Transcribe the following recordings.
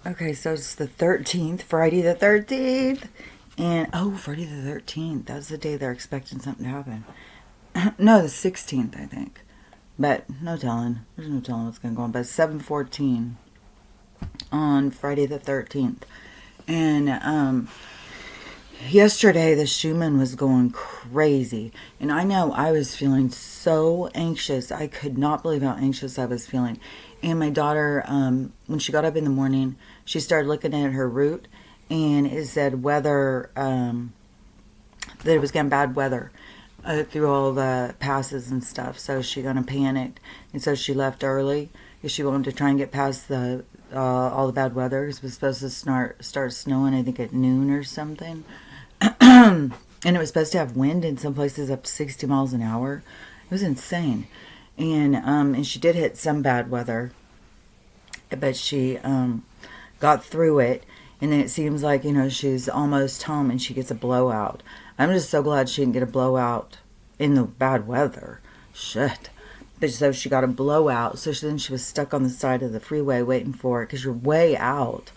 Okay, so it's the 13th, Friday the 13th. And, oh, Friday the 13th. That's the day they're expecting something to happen. No, the 16th, I think. But no telling. There's no telling what's going to go on. But 7:14 on Friday the 13th. And, yesterday the Schumann was going crazy. And I know I was feeling so anxious. I could not believe how anxious I was feeling. And my daughter, when she got up in the morning, she started looking at her route, and it said weather, that it was getting bad weather through all the passes and stuff. So she kind of panicked, and so she left early because she wanted to try and get past the all the bad weather. It was supposed to start snowing, I think, at noon or something. And it was supposed to have wind in some places up to 60 miles an hour. It was insane. And she did hit some bad weather, but she got through it. And then it seems like, she's almost home and she gets a blowout. I'm just so glad she didn't get a blowout in the bad weather. Shit. But so she got a blowout. So then she was stuck on the side of the freeway waiting for it because you're way out.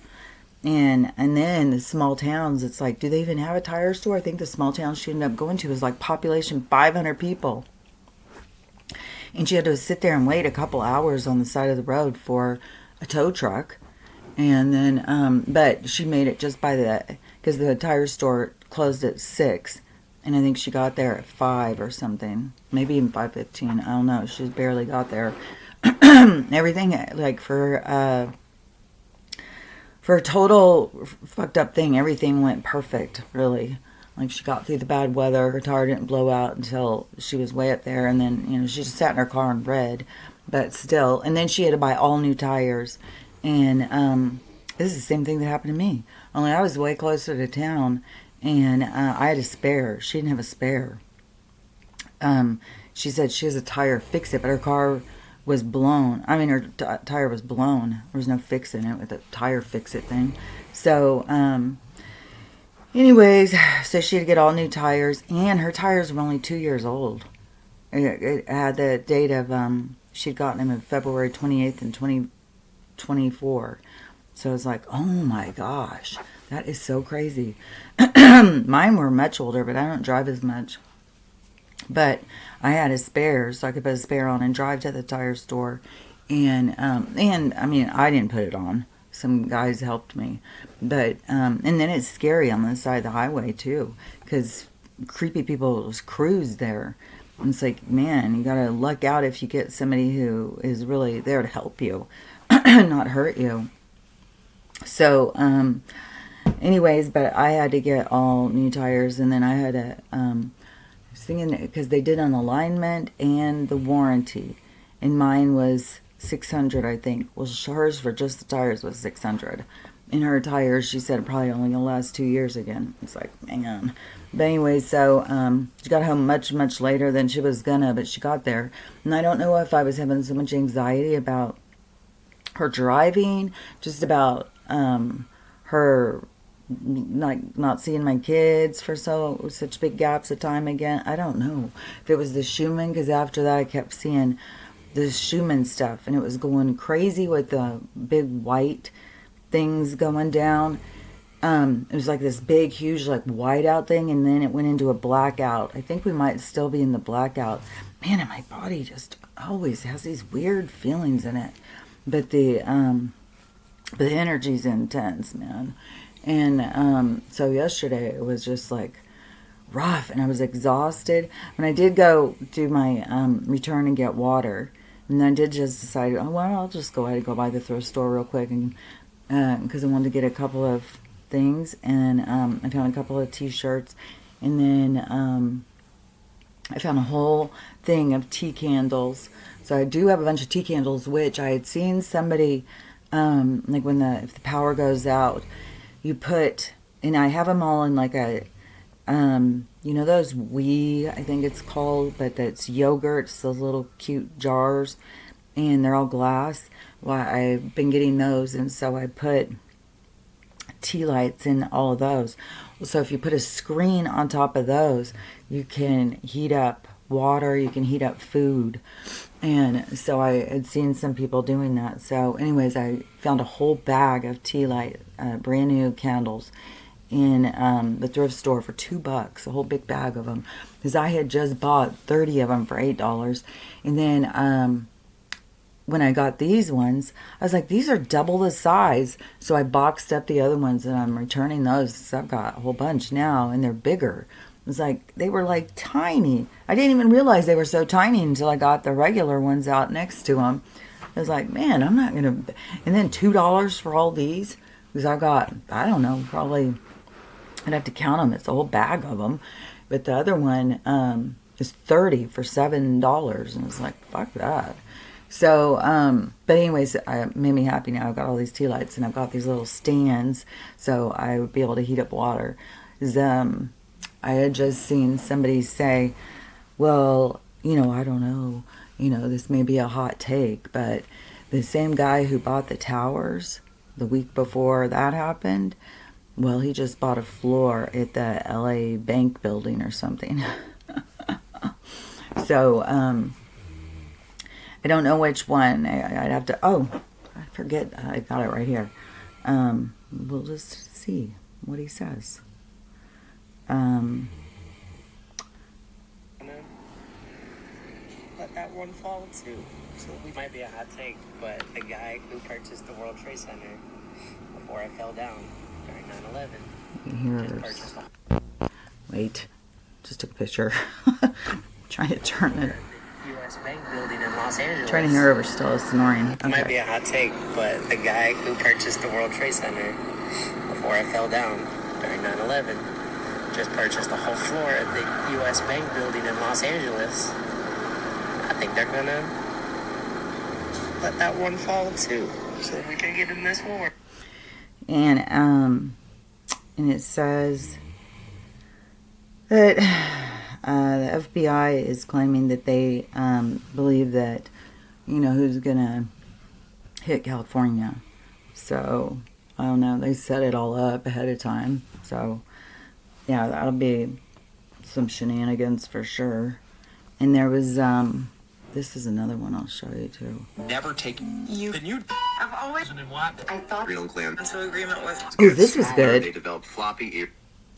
And then the small towns, it's like, do they even have a tire store? I think the small town she ended up going to was like population 500 people. And she had to sit there and wait a couple hours on the side of the road for a tow truck. And then, but she made it just because the tire store closed at 6. And I think she got there at 5 or something. Maybe even 5:15. I don't know. She barely got there. Everything, like, for a total fucked up thing, everything went perfect, really. Like, she got through the bad weather. Her tire didn't blow out until she was way up there. And then, she just sat in her car and read. But still. And then she had to buy all new tires. And this is the same thing that happened to me. Only I was way closer to town. And I had a spare. She didn't have a spare. She said she has a tire fix-it, but her car was blown. I mean, her tire was blown. There was no fixing it with a tire fix-it thing. So, anyways, so she had to get all new tires, and her tires were only 2 years old. It had the date of, she'd gotten them in February 28th in 2024. So it's like, oh my gosh, that is so crazy. Mine were much older, but I don't drive as much. But I had a spare, so I could put a spare on and drive to the tire store. And I mean, I didn't put it on. Some guys helped me. But, and then it's scary on the side of the highway, too. Because creepy people cruise there. And it's like, man, you gotta luck out if you get somebody who is really there to help you. Not hurt you. So, anyways, but I had to get all new tires. And then I had to... thinking because they did an alignment and the warranty, and mine was 600, I think. Well, hers for just the tires was 600. In her tires, she said probably only gonna last 2 years again. It's like, man. But anyway, so she got home much later than she was gonna, but she got there, and I don't know if I was having so much anxiety about her driving, just about her. Like not seeing my kids for such big gaps of time again. I don't know if it was the Schumann, because after that I kept seeing the Schumann stuff, and it was going crazy with the big white things going down. It was like this big, huge, like whiteout thing, and then it went into a blackout. I think we might still be in the blackout. Man, and my body just always has these weird feelings in it. But the energy's intense, man. And so yesterday it was just like rough, and I was exhausted. When I did go do my return and get water, and I did just decide, oh well, I'll just go ahead and go by the thrift store real quick, and because I wanted to get a couple of things, and I found a couple of t-shirts, and then I found a whole thing of tea candles. So I do have a bunch of tea candles, which I had seen somebody like if the power goes out. You put, and I have them all in like a, those I think it's called, but that's yogurts, those little cute jars, and they're all glass. Well, I've been getting those, and so I put tea lights in all of those. So if you put a screen on top of those, you can heat up water, you can heat up food. And so I had seen some people doing that. So, anyways, I found a whole bag of tea light, brand new candles, in the thrift store for $2, a whole big bag of them, because I had just bought 30 of them for $8. And then when I got these ones, I was like, these are double the size. So I boxed up the other ones, and I'm returning those. So I've got a whole bunch now, and they're bigger. It was like, they were like tiny. I didn't even realize they were so tiny until I got the regular ones out next to them. I was like, man, I'm not going to. And then $2 for all these, because I got, I don't know, probably, I'd have to count them. It's a whole bag of them. But the other one is 30 for $7. And it's like, fuck that. So, but anyways, it made me happy now. I've got all these tea lights, and I've got these little stands, so I would be able to heat up water. I had just seen somebody say, well, I don't know, this may be a hot take, but the same guy who bought the towers the week before that happened, well, he just bought a floor at the LA Bank building or something. So, I don't know which one. I'd have to, I forget, I got it right here. We'll just see what he says. Let that one fall too. So we might be a hot take, but the guy who purchased the World Trade Center before it fell down during 9/11 just purchased Wait, just took a picture. Trying to turn it. U.S. Bank building in Los Angeles. Trying to hear over still, it's snoring. Okay. Might be a hot take, but the guy who purchased the World Trade Center before it fell down during 9/11 just purchased the whole floor at the U.S. Bank building in Los Angeles. I think they're gonna let that one fall too, so we can get in this war. And it says that the FBI is claiming that they believe that, who's gonna hit California. So I don't know. They set it all up ahead of time. So yeah, that'll be some shenanigans for sure. And there was this is another one I'll show you too. Never take you. Then you. I've always. I thought. Adrenal gland. Into agreement with. Oh, this was good. They develop floppy ears.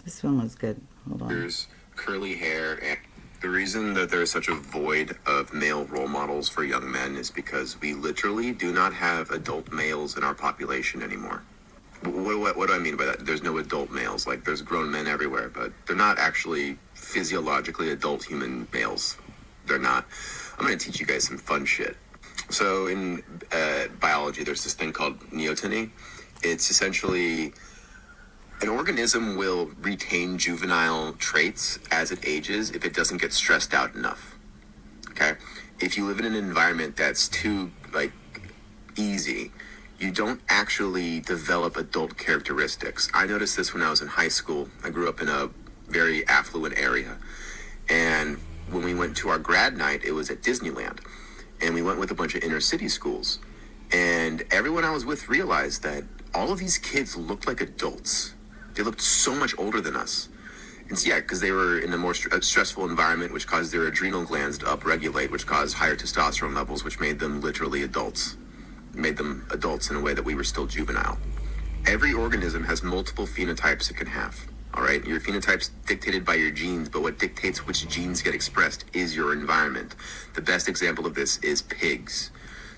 This one was good. Hold on. There's curly hair, and the reason that there's such a void of male role models for young men is because we literally do not have adult males in our population anymore. What do I mean by that? There's no adult males. Like, there's grown men everywhere, but they're not actually physiologically adult human males. They're not. I'm going to teach you guys some fun shit. So in biology, there's this thing called neoteny. It's essentially an organism will retain juvenile traits as it ages if it doesn't get stressed out enough. Okay? If you live in an environment that's too, easy, you don't actually develop adult characteristics. I noticed this when I was in high school. I grew up in a very affluent area. And when we went to our grad night, it was at Disneyland. And we went with a bunch of inner city schools. And everyone I was with realized that all of these kids looked like adults. They looked so much older than us. And so, because they were in a more stressful environment, which caused their adrenal glands to upregulate, which caused higher testosterone levels, which made them literally adults. Made them adults in a way that we were still juvenile. Every organism has multiple phenotypes it can have. All right, your phenotype's dictated by your genes, but what dictates which genes get expressed is your environment. The best example of this is pigs.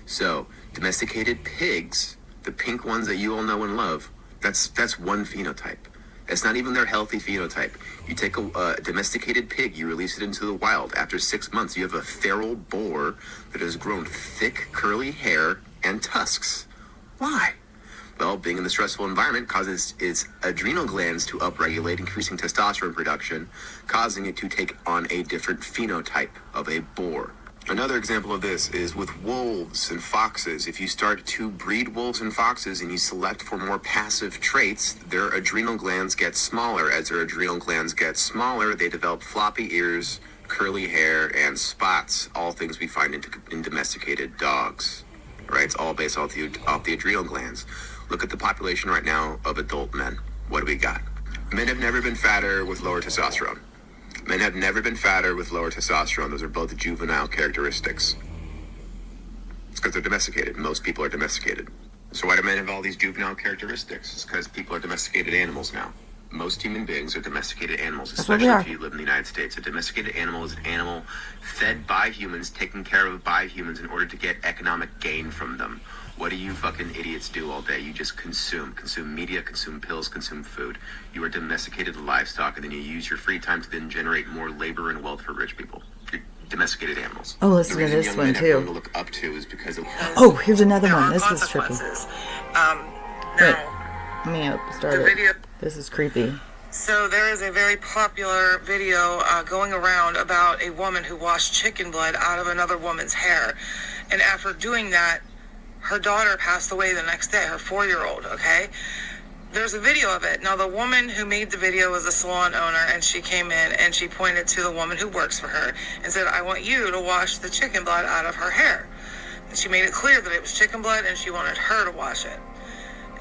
So, domesticated pigs, the pink ones that you all know and love, that's one phenotype. That's not even their healthy phenotype. You take a domesticated pig, you release it into the wild. After 6 months, you have a feral boar that has grown thick, curly hair and tusks. Why? Well, being in the stressful environment causes its adrenal glands to upregulate, increasing testosterone production, causing it to take on a different phenotype of a boar. Another example of this is with wolves and foxes. If you start to breed wolves and foxes and you select for more passive traits, their adrenal glands get smaller. As their adrenal glands get smaller, they develop floppy ears, curly hair, and spots, all things we find in domesticated dogs. Right? It's all based off the adrenal glands. Look at the population right now of adult men. What do we got? Men have never been fatter with lower testosterone. Men have never been fatter with lower testosterone. Those are both juvenile characteristics. It's because they're domesticated. Most people are domesticated. So why do men have all these juvenile characteristics? It's because people are domesticated animals now. Most human beings are domesticated animals, That's what we especially are. if you live in the United States. A domesticated animal is an animal fed by humans, taken care of by humans in order to get economic gain from them. What do you fucking idiots do all day? You just consume media, consume pills, consume food. You are domesticated livestock, and then you use your free time to then generate more labor and wealth for rich people. You're domesticated animals. Oh, listen The to reason this young one, men have no one too. to look up to is because of Oh, here's another There one. are This was trippy. consequences. Wait, Now, let me start the it. video. This is creepy. So there is a very popular video going around about a woman who washed chicken blood out of another woman's hair, and after doing that, her daughter passed away the next day. Her 4-year-old. Okay. There's a video of it. Now, the woman who made the video was a salon owner, and she came in and she pointed to the woman who works for her and said, "I want you to wash the chicken blood out of her hair." And she made it clear that it was chicken blood and she wanted her to wash it.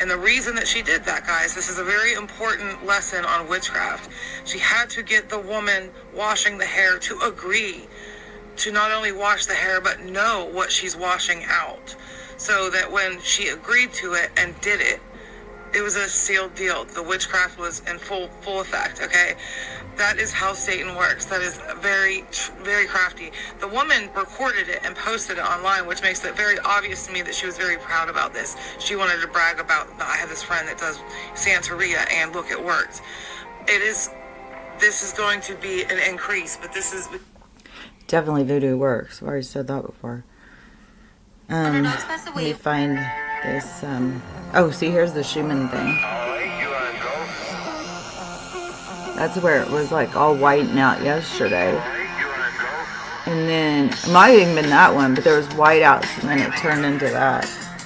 And the reason that she did that, guys, this is a very important lesson on witchcraft. She had to get the woman washing the hair to agree to not only wash the hair, but know what she's washing out. So that when she agreed to it and did it, it was a sealed deal. The witchcraft was in full effect, okay? That is how Satan works. That is very, very crafty. The woman recorded it and posted it online, which makes it very obvious to me that she was very proud about this. She wanted to brag about, I have this friend that does Santeria, and look, it worked. This is going to be an increase, but this is... Definitely voodoo works. I've already said that before. Let me find this. Oh, see, here's the Schumann thing. That's where it was like all whiting out yesterday. And then, it might have even been that one, but there was whiteouts and then it turned into that.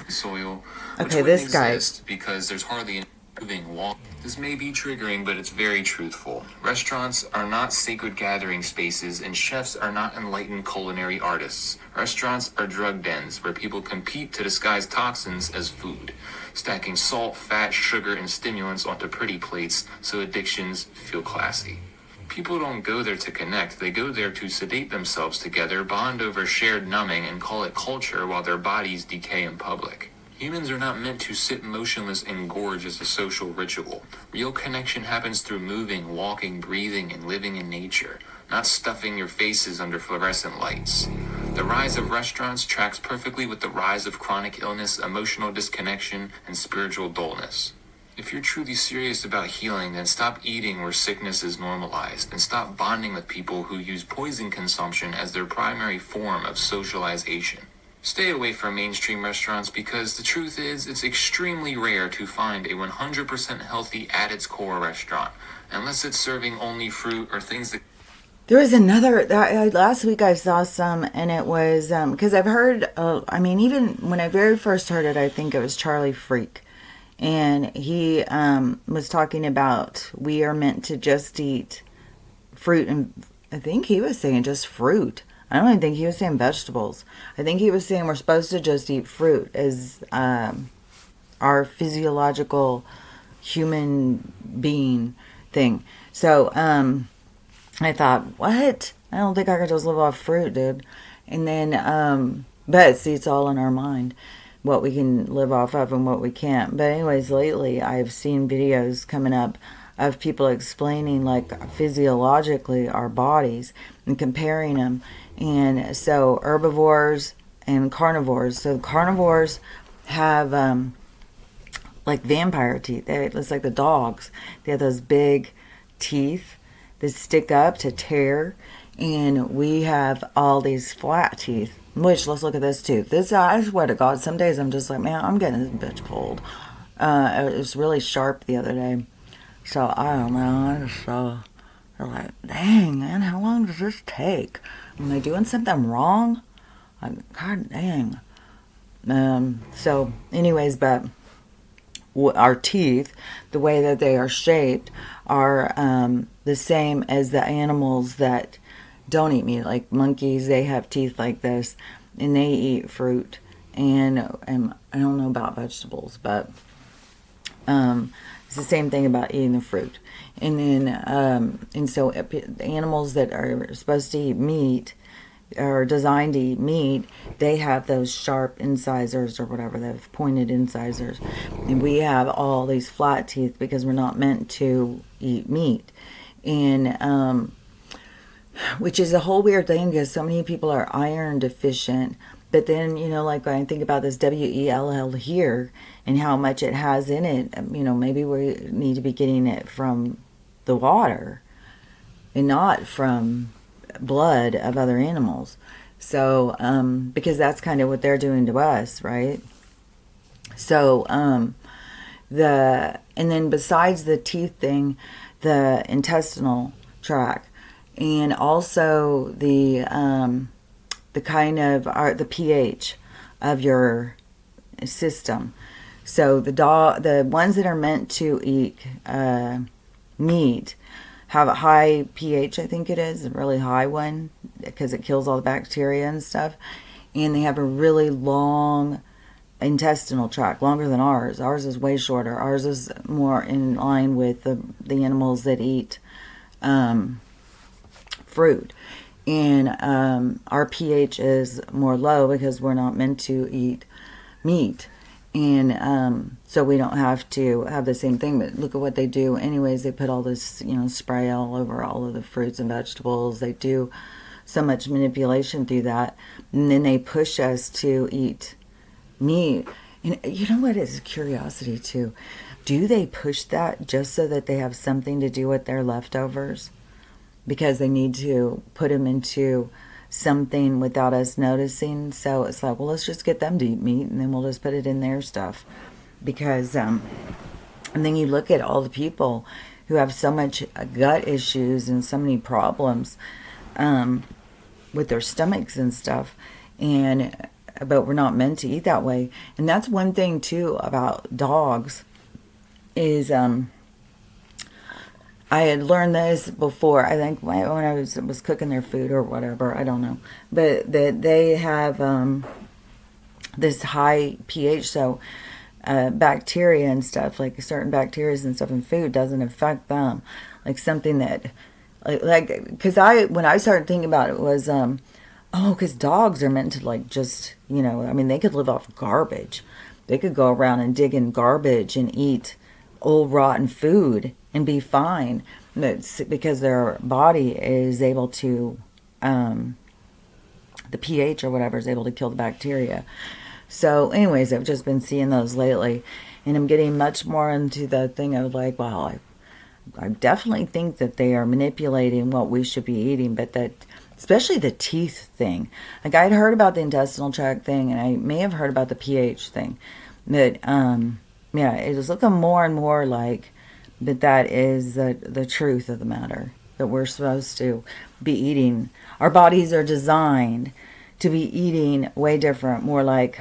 Soil. Okay, this guy. Because there's hardly any moving wall. This may be triggering, but it's very truthful. Restaurants are not sacred gathering spaces, and chefs are not enlightened culinary artists. Restaurants are drug dens where people compete to disguise toxins as food, stacking salt, fat, sugar, and stimulants onto pretty plates so addictions feel classy. People don't go there to connect. They go there to sedate themselves together, bond over shared numbing, and call it culture while their bodies decay in public. Humans are not meant to sit motionless and gorge as a social ritual. Real connection happens through moving, walking, breathing, and living in nature, not stuffing your faces under fluorescent lights. The rise of restaurants tracks perfectly with the rise of chronic illness, emotional disconnection, and spiritual dullness. If you're truly serious about healing, then stop eating where sickness is normalized, and stop bonding with people who use poison consumption as their primary form of socialization. Stay away from mainstream restaurants because the truth is it's extremely rare to find a 100% healthy at its core restaurant, unless it's serving only fruit or things that... There was another, last week I saw some, and it was, because I've heard, even when I very first heard it, I think it was Charlie Freak. And he was talking about we are meant to just eat fruit, and I think he was saying just fruit. I don't even think he was saying vegetables. I think he was saying we're supposed to just eat fruit as our physiological human being thing. So I thought, what? I don't think I could just live off fruit, dude. And then, but see, it's all in our mind, what we can live off of and what we can't. But anyways, lately I've seen videos coming up of people explaining like physiologically our bodies and comparing them. And so herbivores and carnivores. So carnivores have like vampire teeth. It's like the dogs. They have those big teeth that stick up to tear. And we have all these flat teeth. Which, let's look at this tooth. This, I swear to God, some days I'm just like, man, I'm getting this bitch pulled. It was really sharp the other day. So, I don't know. I just they're like, dang, man, how long does this take? Am I doing something wrong? Like, God dang. So, anyways, but our teeth, the way that they are shaped, are the same as the animals that don't eat meat. Like monkeys, they have teeth like this, and they eat fruit. And I don't know about vegetables, but it's the same thing about eating the fruit. And then, and so the animals that are supposed to eat meat, are designed to eat meat, they have those sharp incisors or whatever, those pointed incisors. And we have all these flat teeth because we're not meant to eat meat. And, which is a whole weird thing because so many people are iron deficient. But then, like when I think about this WELL here and how much it has in it, maybe we need to be getting it from the water and not from blood of other animals. So, because that's kind of what they're doing to us, right? So, and then besides the teeth thing, the intestinal tract, and also the kind of the pH of your system. So the ones that are meant to eat meat have a high pH, I think it is, a really high one, because it kills all the bacteria and stuff. And they have a really long intestinal tract, longer than ours. Ours is way shorter. Ours is more in line with the animals that eat fruit. And our pH is more low because we're not meant to eat meat. And so we don't have to have the same thing. But look at what they do. Anyways, they put all this, spray all over all of the fruits and vegetables. They do so much manipulation through that. And then they push us to eat meat. And you know what is a curiosity too? Do they push that just so that they have something to do with their leftovers? Because they need to put them into something without us noticing. So it's like, well, let's just get them to eat meat and then we'll just put it in their stuff. Because, and then you look at all the people who have so much gut issues and so many problems with their stomachs and stuff. But we're not meant to eat that way. And that's one thing too about dogs is, I had learned this before, I think when I was cooking their food or whatever, I don't know. But that they have this high pH, so bacteria and stuff, like certain bacteria and stuff in food doesn't affect them. Like something that, because when I started thinking about it was, because dogs are meant to just, they could live off garbage. They could go around and dig in garbage and eat old rotten food and be fine. That's because their body is able to, the pH or whatever is able to kill the bacteria. So anyways, I've just been seeing those lately, and I'm getting much more into the thing of I definitely think that they are manipulating what we should be eating, but that, especially the teeth thing. Like I'd heard about the intestinal tract thing, and I may have heard about the pH thing, but it was looking more and more like that is the truth of the matter, that we're supposed to be eating. Our bodies are designed to be eating way different, more like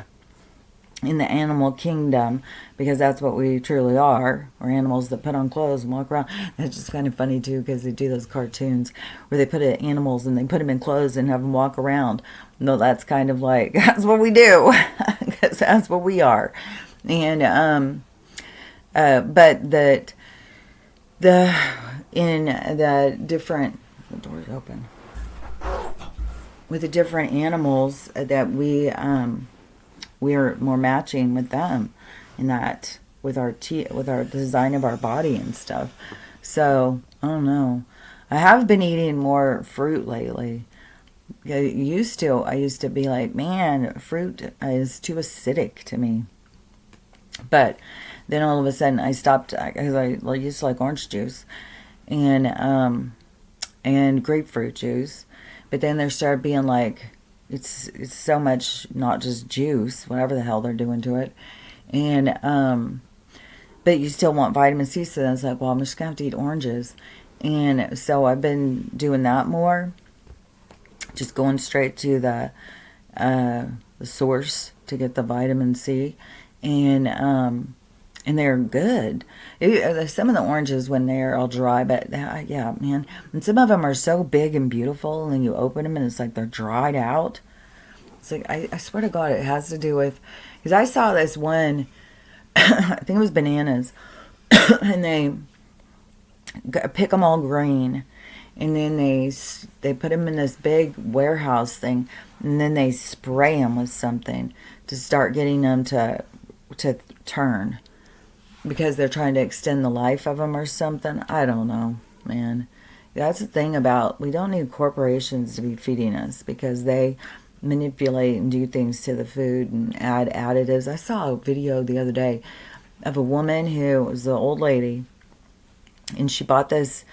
in the animal kingdom, because that's what we truly are. We're animals that put on clothes and walk around. That's just kind of funny too, because they do those cartoons where they put animals and they put them in clothes and have them walk around. No, that's kind of like, that's what we do, because that's what we are. And but that in the different, the door's open, with the different animals that we're more matching with them in that, with our design of our body and stuff. So I don't know. I have been eating more fruit lately. I used to be like, man, fruit is too acidic to me. But then all of a sudden I stopped, because I used to like orange juice and grapefruit juice. But then there started being like, it's so much not just juice, whatever the hell they're doing to it. And but you still want vitamin C, so then it's like, well, I'm just gonna have to eat oranges. And so I've been doing that more, just going straight to the source to get the vitamin C. And they're good. Some of the oranges, when they're all dry, but yeah, man. And some of them are so big and beautiful, and then you open them and it's like they're dried out. It's like, I swear to God, it has to do with, because I saw this one, I think it was bananas, and they pick them all green, and then they put them in this big warehouse thing, and then they spray them with something to start getting them to turn, because they're trying to extend the life of them or something. I don't know, man. That's the thing about, we don't need corporations to be feeding us, because they manipulate and do things to the food and add additives. I saw a video the other day of a woman who was an old lady, and she bought this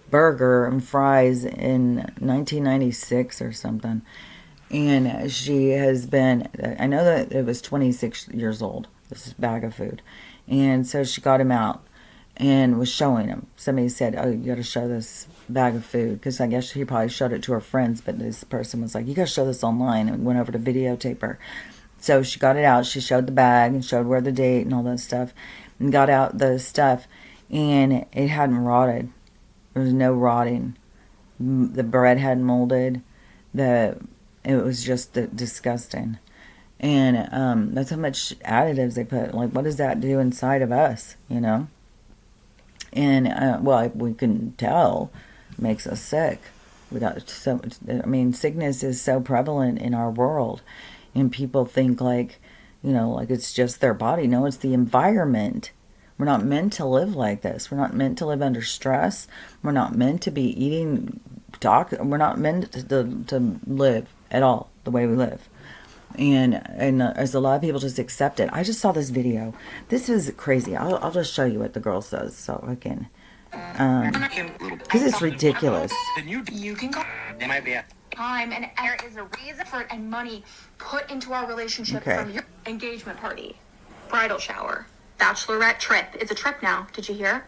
burger and fries in 1996 or something, and she has been, I know that it was 26 years old, this bag of food, and so she got him out and was showing him. Somebody said, oh, you got to show this bag of food, because I guess she probably showed it to her friends, but this person was like, you got to show this online, and went over to videotape her. So she got it out, she showed the bag and showed where the date and all that stuff, and got out the stuff, and it hadn't rotted. There was no rotting. The bread hadn't molded. It was just disgusting. And that's how much additives they put. Like, what does that do inside of us, you know? And, well, we can tell, it makes us sick. Sickness is so prevalent in our world. And people think like it's just their body. No, it's the environment. We're not meant to live like this. We're not meant to live under stress. We're not meant to be eating we're not meant to live at all the way we live. And as a lot of people just accept it. I just saw this video. This is crazy. I'll just show you what the girl says so I can, because it's ridiculous. You can go. It might be a time and there is a reason, effort, and money put into our relationship from your engagement party, bridal shower, bachelorette trip. It's a trip now. Did you hear?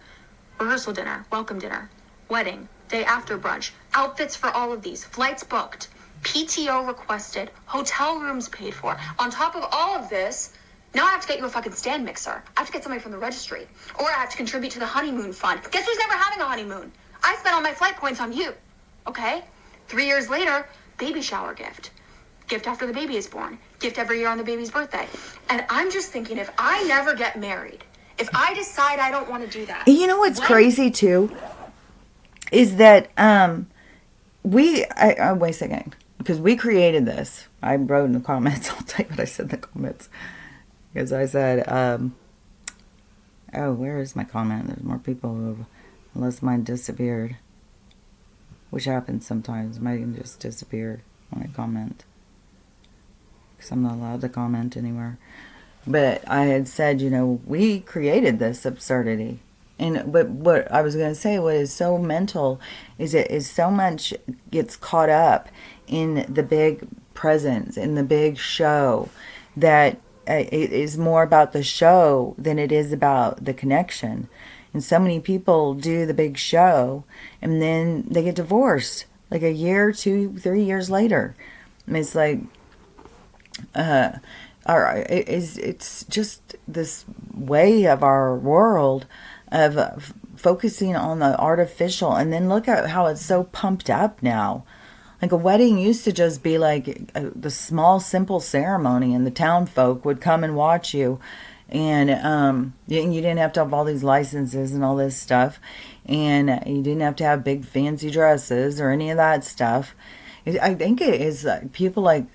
Rehearsal dinner, welcome dinner, wedding, day after brunch, outfits for all of these, flights booked, PTO requested, hotel rooms paid for. On top of all of this, now I have to get you a fucking stand mixer. I have to get somebody from the registry. Or I have to contribute to the honeymoon fund. Guess who's never having a honeymoon? I spent all my flight points on you. Okay? 3 years later, baby shower gift. Gift after the baby is born. Gift every year on the baby's birthday. And I'm just thinking, if I never get married, if I decide I don't want to do that. You know what's crazy too? Is that wait a second. Because we created this. I wrote in the comments. I'll tell you what I said in the comments. Because I said, where is my comment? There's more people who have, unless mine disappeared. Which happens sometimes. Mine just disappeared when I comment. Because I'm not allowed to comment anywhere. But I had said, we created this absurdity. But what I was going to say, what is so mental is it is so much gets caught up in the big presence, in the big show, that it is more about the show than it is about the connection. And so many people do the big show and then they get divorced like a year, 2, 3 years later. And it's like, it's just this way of our world of focusing on the artificial, and then look at how it's so pumped up now. Like a wedding used to just be like the small, simple ceremony, and the town folk would come and watch you, and you didn't have to have all these licenses and all this stuff, and you didn't have to have big fancy dresses or any of that stuff. I think it is people like,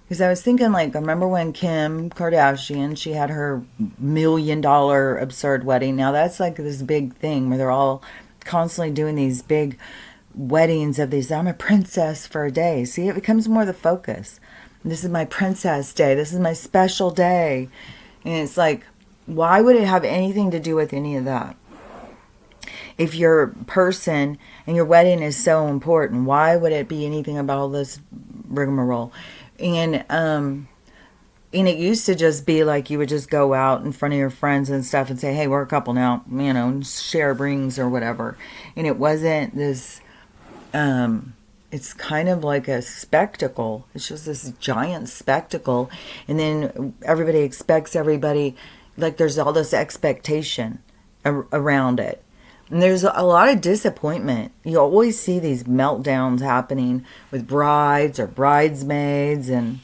because I was thinking, like, I remember when Kim Kardashian, she had her $1 million absurd wedding. Now that's like this big thing where they're all constantly doing these big weddings of these, I'm a princess for a day. See, it becomes more the focus. This is my princess day. This is my special day. And it's like, why would it have anything to do with any of that? If your person and your wedding is so important, why would it be anything about all this rigmarole? And it used to just be like you would just go out in front of your friends and stuff and say, hey, we're a couple now, and share rings or whatever. And it wasn't this, it's kind of like a spectacle. It's just this giant spectacle. And then everybody expects everybody, like there's all this expectation around it. And there's a lot of disappointment. You always see these meltdowns happening with brides or bridesmaids, and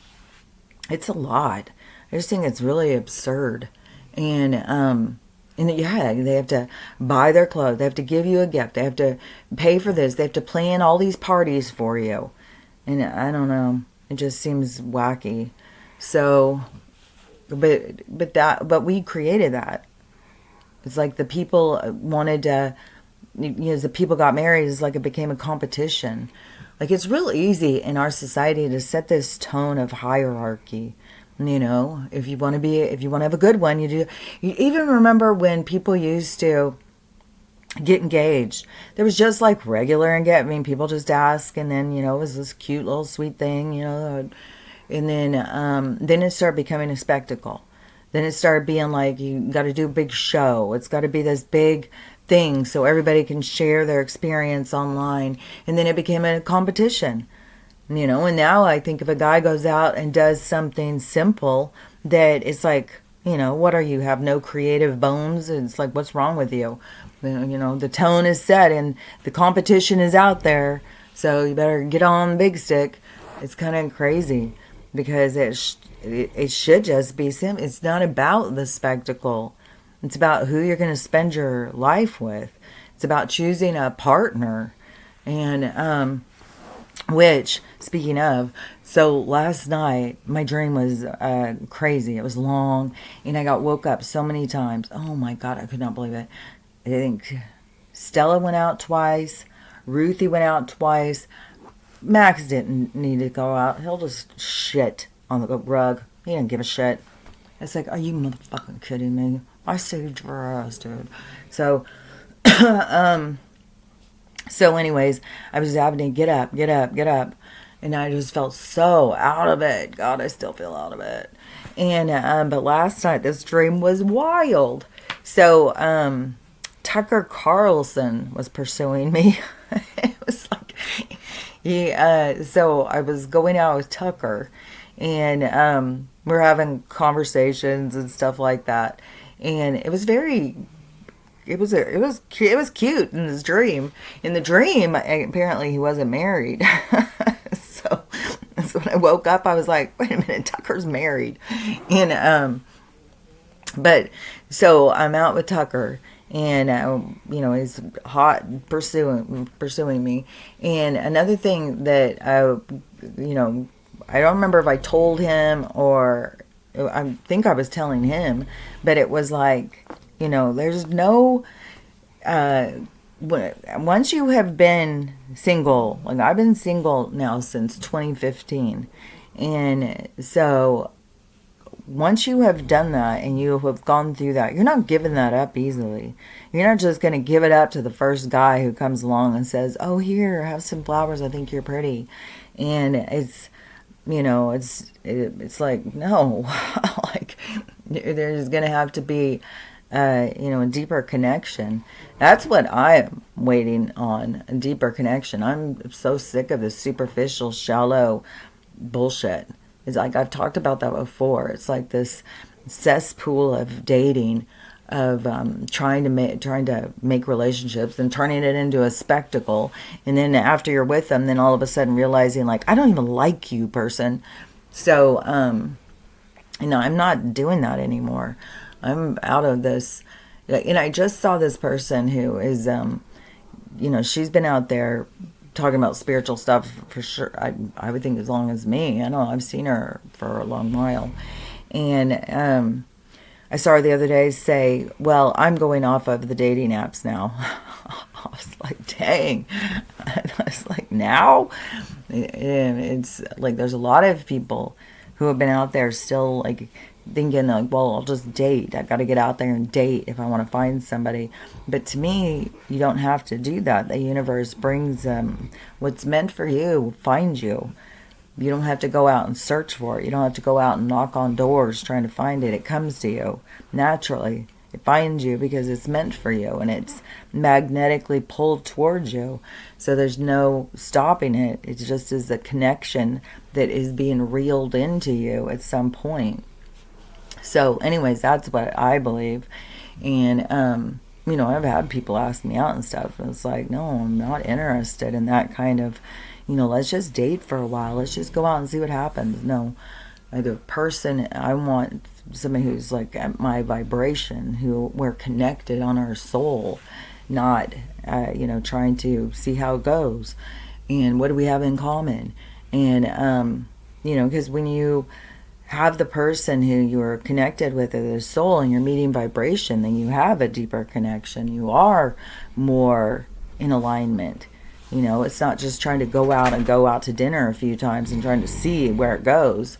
it's a lot. I just think it's really absurd. And And yeah, they have to buy their clothes. They have to give you a gift. They have to pay for this. They have to plan all these parties for you. And I don't know. It just seems wacky. So, but we created that. It's like the people wanted to, the people got married. It's like it became a competition. Like, it's real easy in our society to set this tone of hierarchy. If you want to have a good one, you do. You even remember when people used to get engaged. There was just like regular engagement. I mean, people just ask, and then, it was this cute little sweet thing, and then it started becoming a spectacle. Then it started being like, you got to do a big show. It's got to be this big thing so everybody can share their experience online. And then it became a competition. And now I think if a guy goes out and does something simple, that it's like, what are you, have no creative bones? It's like, what's wrong with you? The tone is set and the competition is out there, so you better get on the big stick. It's kind of crazy because it should just be simple. It's not about the spectacle. It's about who you're going to spend your life with. It's about choosing a partner. And which, speaking of, so last night my dream was crazy. It was long, and I got woke up so many times. Oh my God, I could not believe it. I think Stella went out twice. Ruthie went out twice. Max didn't need to go out. He'll just shit on the rug. He didn't give a shit. It's like, are you motherfucking kidding me? I saved your ass, dude. So, so anyways, I was having to get up. And I just felt so out of it. God, I still feel out of it. And, but last night, this dream was wild. So, Tucker Carlson was pursuing me. It was like, so I was going out with Tucker, and we're having conversations and stuff like that. And it was cute in this dream. In the dream, apparently he wasn't married. So when I woke up, I was like, wait a minute, Tucker's married. And but so I'm out with Tucker, and he's hot pursuing me. And another thing that I don't remember if I told him or I think I was telling him, but it was like, there's no once you have been single, like I've been single now since 2015, and so once you have done that and you have gone through that, you're not giving that up easily. You're not just going to give it up to the first guy who comes along and says, oh, here, have some flowers, I think you're pretty. And it's like, no, like there's going to have to be a deeper connection. That's what I'm waiting on, a deeper connection. I'm so sick of this superficial, shallow bullshit. It's like, I've talked about that before. It's like this cesspool of dating, of trying to make relationships and turning it into a spectacle. And then after you're with them, then all of a sudden realizing, like, I don't even like you, person. So, I'm not doing that anymore. I'm out of this. And I just saw this person who is, she's been out there talking about spiritual stuff for sure. I would think as long as me. I know I've seen her for a long while. And I saw her the other day say, well, I'm going off of the dating apps now. I was like, dang. I was like, now? And it's like, there's a lot of people who have been out there still like thinking like, well, I'll just date. I got to get out there and date if I want to find somebody. But to me, you don't have to do that. The universe brings what's meant for you, finds you. You don't have to go out and search for it. You don't have to go out and knock on doors trying to find it. It comes to you naturally. It finds you because it's meant for you, and it's magnetically pulled towards you. So there's no stopping it. It just is a connection that is being reeled into you at some point. So anyways, that's what I believe. And, I've had people ask me out and stuff. And it's like, no, I'm not interested in that kind of, let's just date for a while. Let's just go out and see what happens. No, the person I want somebody who's like at my vibration, who we're connected on our soul, not, trying to see how it goes and what do we have in common. And, because when you have the person who you're connected with as a soul and you're meeting vibration, then you have a deeper connection. You are more in alignment. It's not just trying to go out to dinner a few times and trying to see where it goes.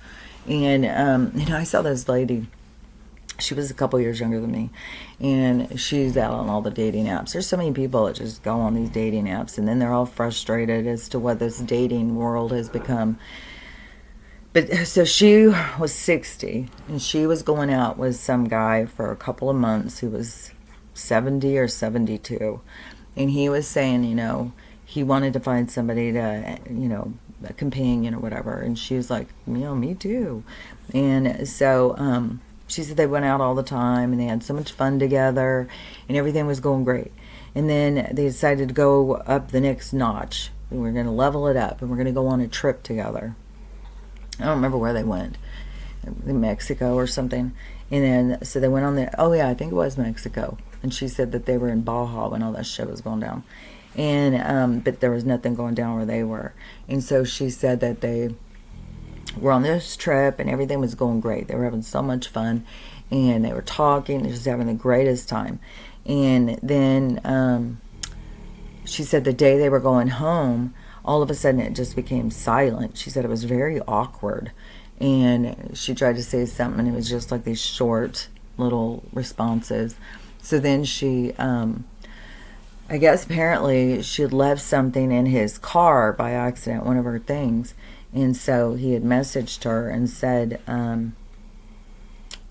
And, I saw this lady, she was a couple years younger than me, and she's out on all the dating apps. There's so many people that just go on these dating apps, and then they're all frustrated as to what this dating world has become. But so she was 60, and she was going out with some guy for a couple of months who was 70 or 72. And he was saying, he wanted to find somebody to, a companion or whatever. And she was like, me too. And so she said they went out all the time and they had so much fun together and everything was going great. And then they decided to go up the next notch. We're going to level it up and we're going to go on a trip together. I don't remember where they went. In Mexico or something. And then, so they went on I think it was Mexico. And she said that they were in Baja when all that shit was going down. And, but there was nothing going down where they were. And so she said that they were on this trip and everything was going great. They were having so much fun and they were talking, just having the greatest time. And then, she said the day they were going home, all of a sudden it just became silent. She said it was very awkward. And she tried to say something and it was just like these short little responses. So then she, I guess apparently she had left something in his car by accident, one of her things. And so he had messaged her and said,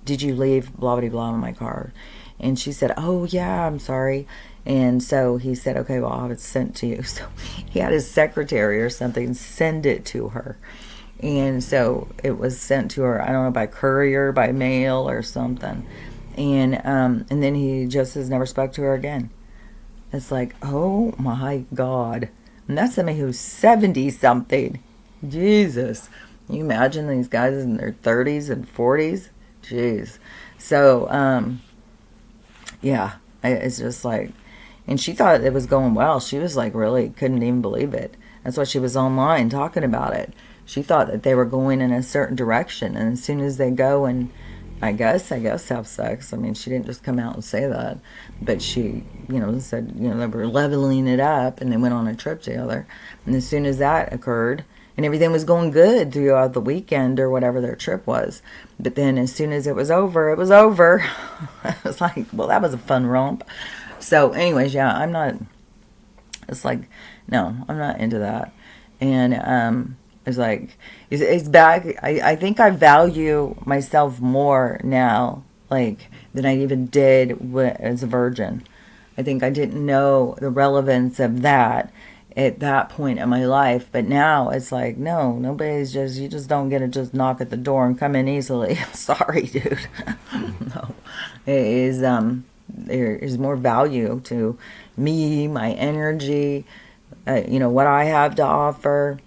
did you leave blah, blah, blah in my car? And she said, oh yeah, I'm sorry. And so he said, okay, well, I'll have it sent to you. So he had his secretary or something send it to her. And so it was sent to her, I don't know, by courier, by mail or something. And then he just has never spoke to her again. It's like, oh my God. And that's somebody who's 70-something. Jesus. Can you imagine these guys in their 30s and 40s? Jeez. So, yeah, it's just like, and she thought it was going well. She was like, really couldn't even believe it. That's why she was online talking about it. She thought that they were going in a certain direction. And as soon as they go and I guess have sex. I mean, she didn't just come out and say that, but she, said, they were leveling it up and they went on a trip together. And as soon as that occurred, and everything was going good throughout the weekend or whatever their trip was. But then as soon as it was over, it was over. I was like, well, that was a fun romp. So anyways, yeah, I'm not into that. And, it's like, it's back. I think I value myself more now, like, than I even did as a virgin. I think I didn't know the relevance of that at that point in my life. But now it's like, no, you just don't get to just knock at the door and come in easily. Sorry, dude. No. It is, there is more value to me, my energy, what I have to offer.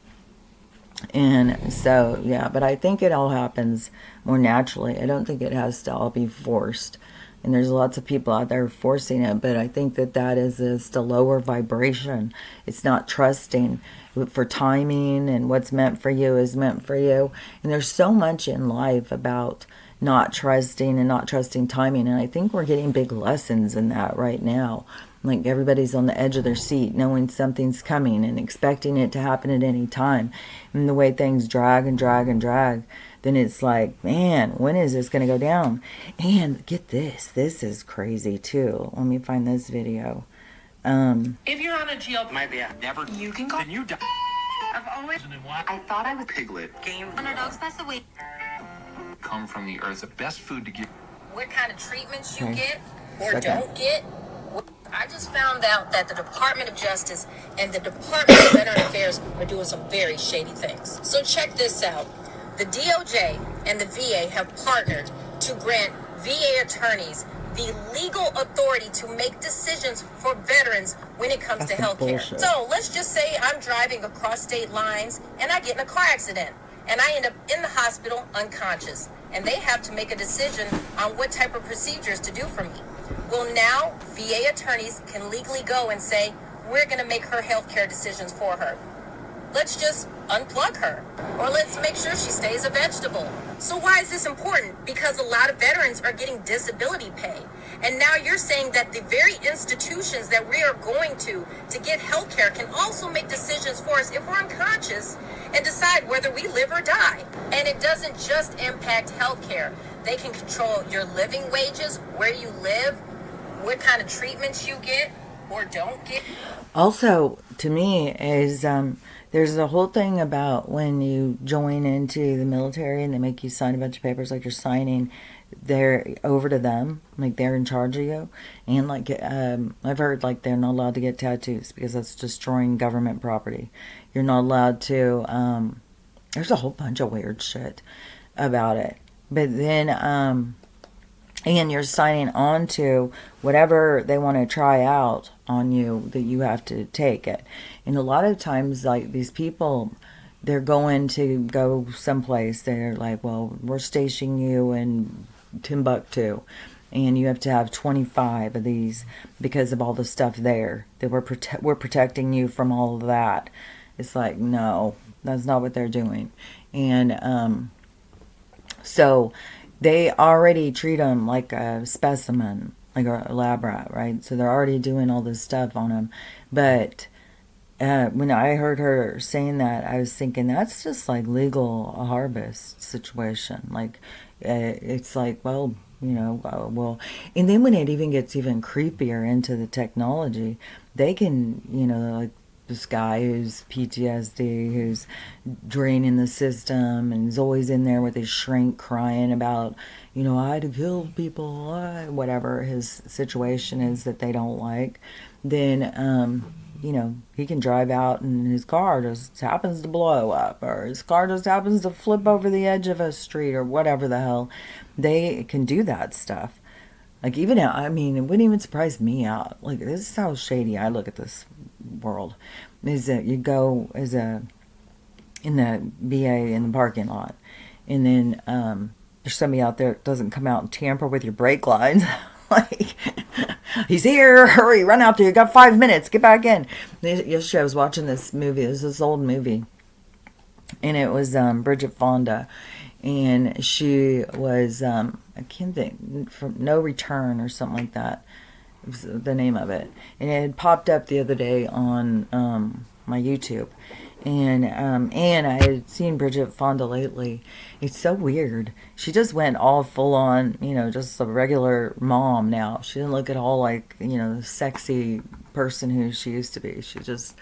And so, yeah, but I think it all happens more naturally. I don't think it has to all be forced. And there's lots of people out there forcing it, but I think that is just a lower vibration. It's not trusting for timing, and what's meant for you is meant for you. And there's so much in life about not trusting and not trusting timing. And I think we're getting big lessons in that right now. Like everybody's on the edge of their seat, knowing something's coming and expecting it to happen at any time. And the way things drag and drag and drag, then it's like, man, when is this going to go down? And get this. This is crazy too. Let me find this video. If you're on a GL, Might be never. You can go. Then you die. I've always. I thought I was Piglet. game. Underdogs pass away. Come from the earth. The best food to give. What kind of treatments you Okay. get or Second. don't get. I just found out that the Department of Justice and the Department of Veteran Affairs are doing some very shady things. So check this out. The DOJ and the VA have partnered to grant VA attorneys the legal authority to make decisions for veterans when it comes That's to some health care. bullshit. So let's just say I'm driving across state lines and I get in a car accident and I end up in the hospital unconscious. and they have to make a decision on what type of procedures to do for me. Well, now VA attorneys can legally go and say, we're going to make her health care decisions for her. Let's just unplug her, or let's make sure she stays a vegetable. So why is this important? Because a lot of veterans are getting disability pay. And now you're saying that the very institutions that we are going to get health care can also make decisions for us if we're unconscious and decide whether we live or die. And it doesn't just impact health care. They can control your living wages, where you live, what kind of treatments you get or don't get. Also, to me, is there's a whole thing about when you join into the military and they make you sign a bunch of papers, like you're signing they're over to them, like they're in charge of you. And like I've heard like they're not allowed to get tattoos because that's destroying government property. You're not allowed to there's a whole bunch of weird shit about it. But then and you're signing on to whatever they want to try out on you, that you have to take it. And a lot of times, like, these people, they're going to go someplace. They're like, well, we're stationing you in Timbuktu, and you have to have 25 of these because of all the stuff there. That we're protecting you from all of that. It's like, no, that's not what they're doing. And so they already treat them like a specimen, like a lab rat, right? So they're already doing all this stuff on them. But when I heard her saying that, I was thinking that's just like legal harvest situation. Like, it's like, well, you know, well, and then when it even gets even creepier into the technology, they can, you know, like this guy who's PTSD, who's draining the system, and is always in there with his shrink crying about, you know, I had to kill people, whatever his situation is that they don't like, then, you know, he can drive out and his car just happens to blow up, or his car just happens to flip over the edge of a street, or whatever the hell. They can do that stuff. Like, even, I mean, it wouldn't even surprise me out. Like, this is how shady I look at this world. Is that you go in the VA in the parking lot, and then there's somebody out there that doesn't come out and tamper with your brake lines. Like, he's here, hurry, run out there, you got 5 minutes, get back in. Yesterday I was watching this movie, this old movie, and it was Bridget Fonda, and she was, I can't think, from No Return or something like that, was the name of it, and it had popped up the other day on my YouTube, and I had seen Bridget Fonda lately. It's so weird. She just went all full on, you know, just a regular mom now. She didn't look at all like, you know, the sexy person who she used to be. She's just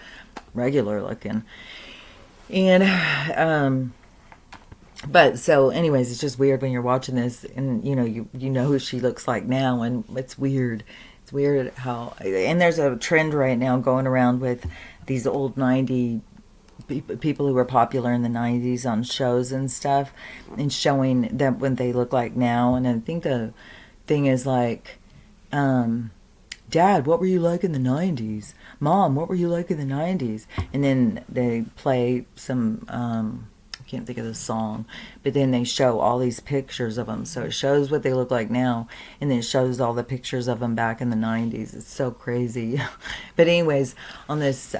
regular looking, and but so anyways, it's just weird when you're watching this, and you know who she looks like now, and it's weird. It's weird how, and there's a trend right now going around with these old 90 people who were popular in the 90s on shows and stuff, and showing them what they look like now. And I think the thing is like, Dad, what were you like in the 90s? Mom, what were you like in the 90s? And then they play some, I can't think of the song, but then they show all these pictures of them. So it shows what they look like now, and then it shows all the pictures of them back in the 90s. It's so crazy. But anyways, on this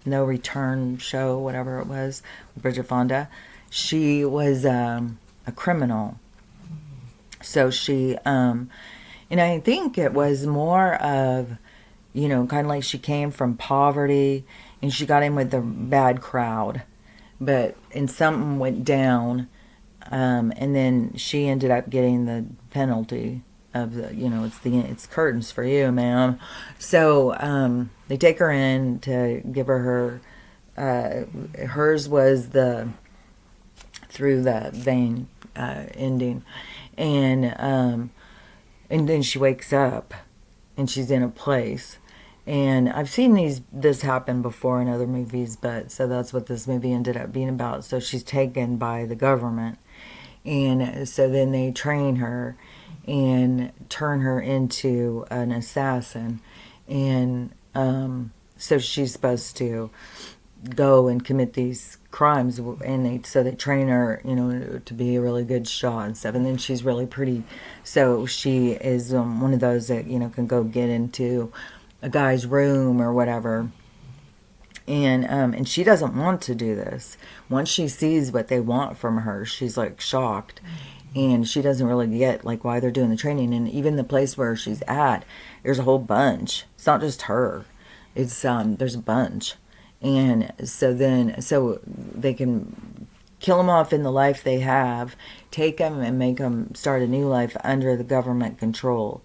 No Return show, whatever it was, Bridget Fonda, she was a criminal. So she, and I think it was more of, you know, kind of like she came from poverty and she got in with the bad crowd. And something went down, and then she ended up getting the penalty of the, you know, it's curtains for you, ma'am. So they take her in to give her hers was the through the vein ending, and then she wakes up and she's in a place. And I've seen this happen before in other movies, but so that's what this movie ended up being about. So she's taken by the government, and so then they train her and turn her into an assassin, and so she's supposed to go and commit these crimes, and so they train her, to be a really good shot and stuff. And then she's really pretty, so she is one of those that can go get into a guy's room or whatever. And she doesn't want to do this. Once she sees what they want from her, she's like shocked, and she doesn't really get like why they're doing the training. And even the place where she's at, there's a whole bunch. It's not just her. It's there's a bunch. And so they can kill them off in the life they have, take them and make them start a new life under the government control,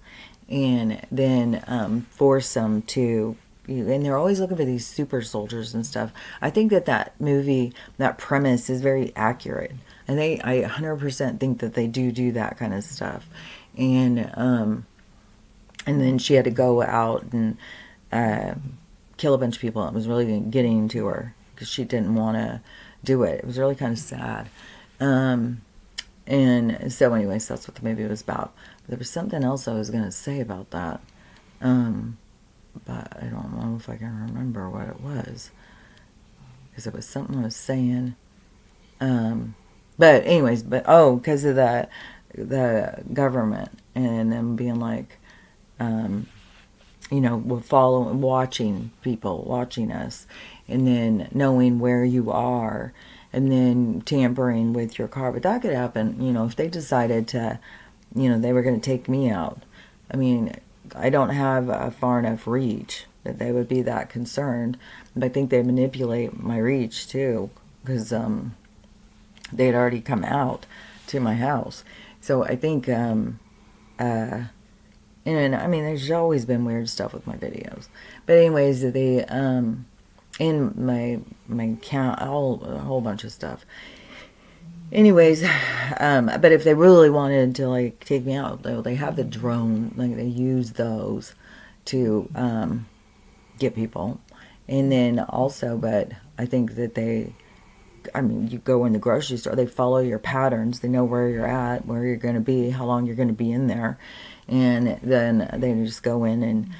and then force them to. And they're always looking for these super soldiers and stuff. I think that movie, that premise is very accurate. And I 100% think that they do that kind of stuff. And then she had to go out and kill a bunch of people. It was really getting to her because she didn't want to do it. It was really kind of sad. And so anyways, that's what the movie was about. But there was something else I was going to say about that. But I don't know if I can remember what it was. Because it was something I was saying. But anyways, because of the government and them being like, we're watching people, watching us, and then knowing where you are, and then tampering with your car. But that could happen, if they decided to, they were going to take me out. I mean, I don't have a far enough reach that they would be that concerned. But I think they manipulate my reach too, because they had already come out to my house. So I think, and I mean, there's always been weird stuff with my videos. But anyways, they in my account, a whole bunch of stuff. Anyways, but if they really wanted to like take me out, they have the drone, like they use those to get people. And then also, but I think that you go in the grocery store, they follow your patterns, they know where you're at, where you're going to be, how long you're going to be in there, and then they just go in and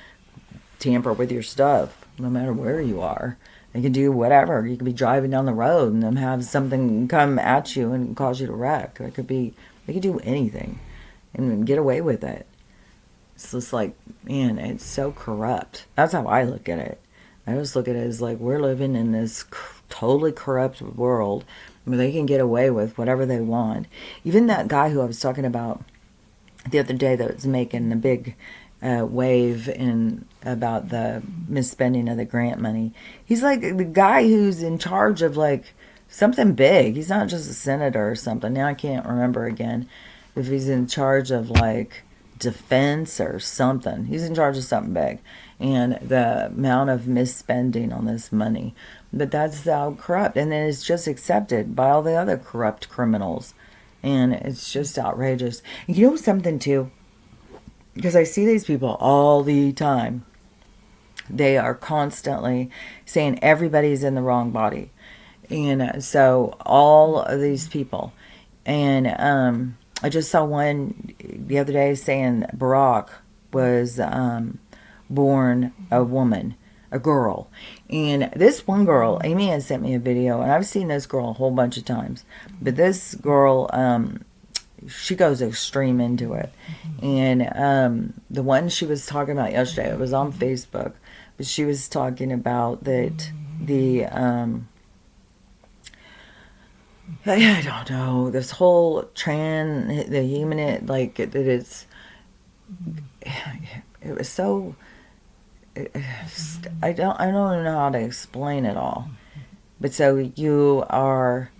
tamper with your stuff, no matter where you are. They can do whatever. You could be driving down the road and them have something come at you and cause you to wreck. They could do anything and get away with it. It's just like, man, it's so corrupt. That's how I look at it. I just look at it as like we're living in this totally corrupt world where they can get away with whatever they want. Even that guy who I was talking about the other day that was making the big wave about the misspending of the grant money. He's like the guy who's in charge of like something big. He's not just a senator or something. Now I can't remember again if he's in charge of like defense or something. He's in charge of something big. And the amount of misspending on this money. But that's how corrupt. And then it's just accepted by all the other corrupt criminals. And it's just outrageous. And you know something too? Because I see these people all the time. They are constantly saying everybody's in the wrong body. And so all of these people. And I just saw one the other day saying Barack was born a woman, a girl. And this one girl, Amy has sent me a video, and I've seen this girl a whole bunch of times. But this girl, she goes extreme into it. And the one she was talking about yesterday, it was on Facebook, but she was talking about that I don't know, this whole the human, like, that it's, it was so, I don't know how to explain it all. But so you are,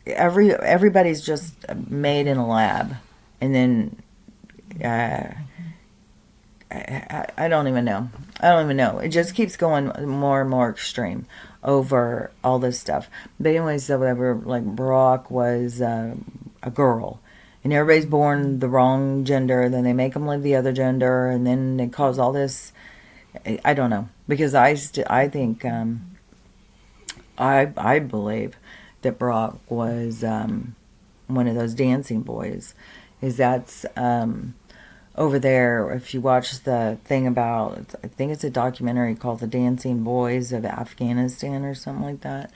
everybody's just made in a lab, and then I don't even know. It just keeps going more and more extreme over all this stuff. But anyways, so whatever, like Barack was a girl, and everybody's born the wrong gender, then they make them live the other gender, and then they cause all this. I don't know, because I think I believe that Barack was one of those dancing boys. That's over there, if you watch the thing about, I think it's a documentary called The Dancing Boys of Afghanistan or something like that.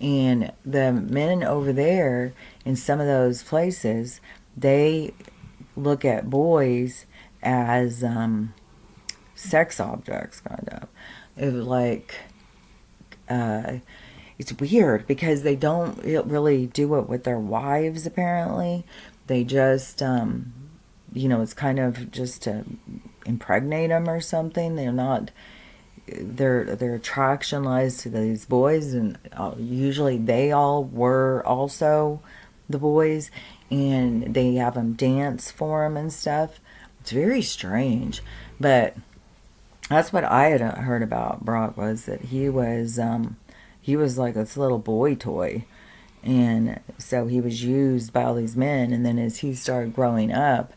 And the men over there in some of those places, they look at boys as sex objects, kind of. It was like, it's weird because they don't really do it with their wives, apparently. They just, it's kind of just to impregnate them or something. They're not, their attraction lies to these boys, and usually they all were also the boys, and they have them dance for them and stuff. It's very strange, but that's what I had heard about Brock, was that he was like this little boy toy, and so he was used by all these men. And then as he started growing up,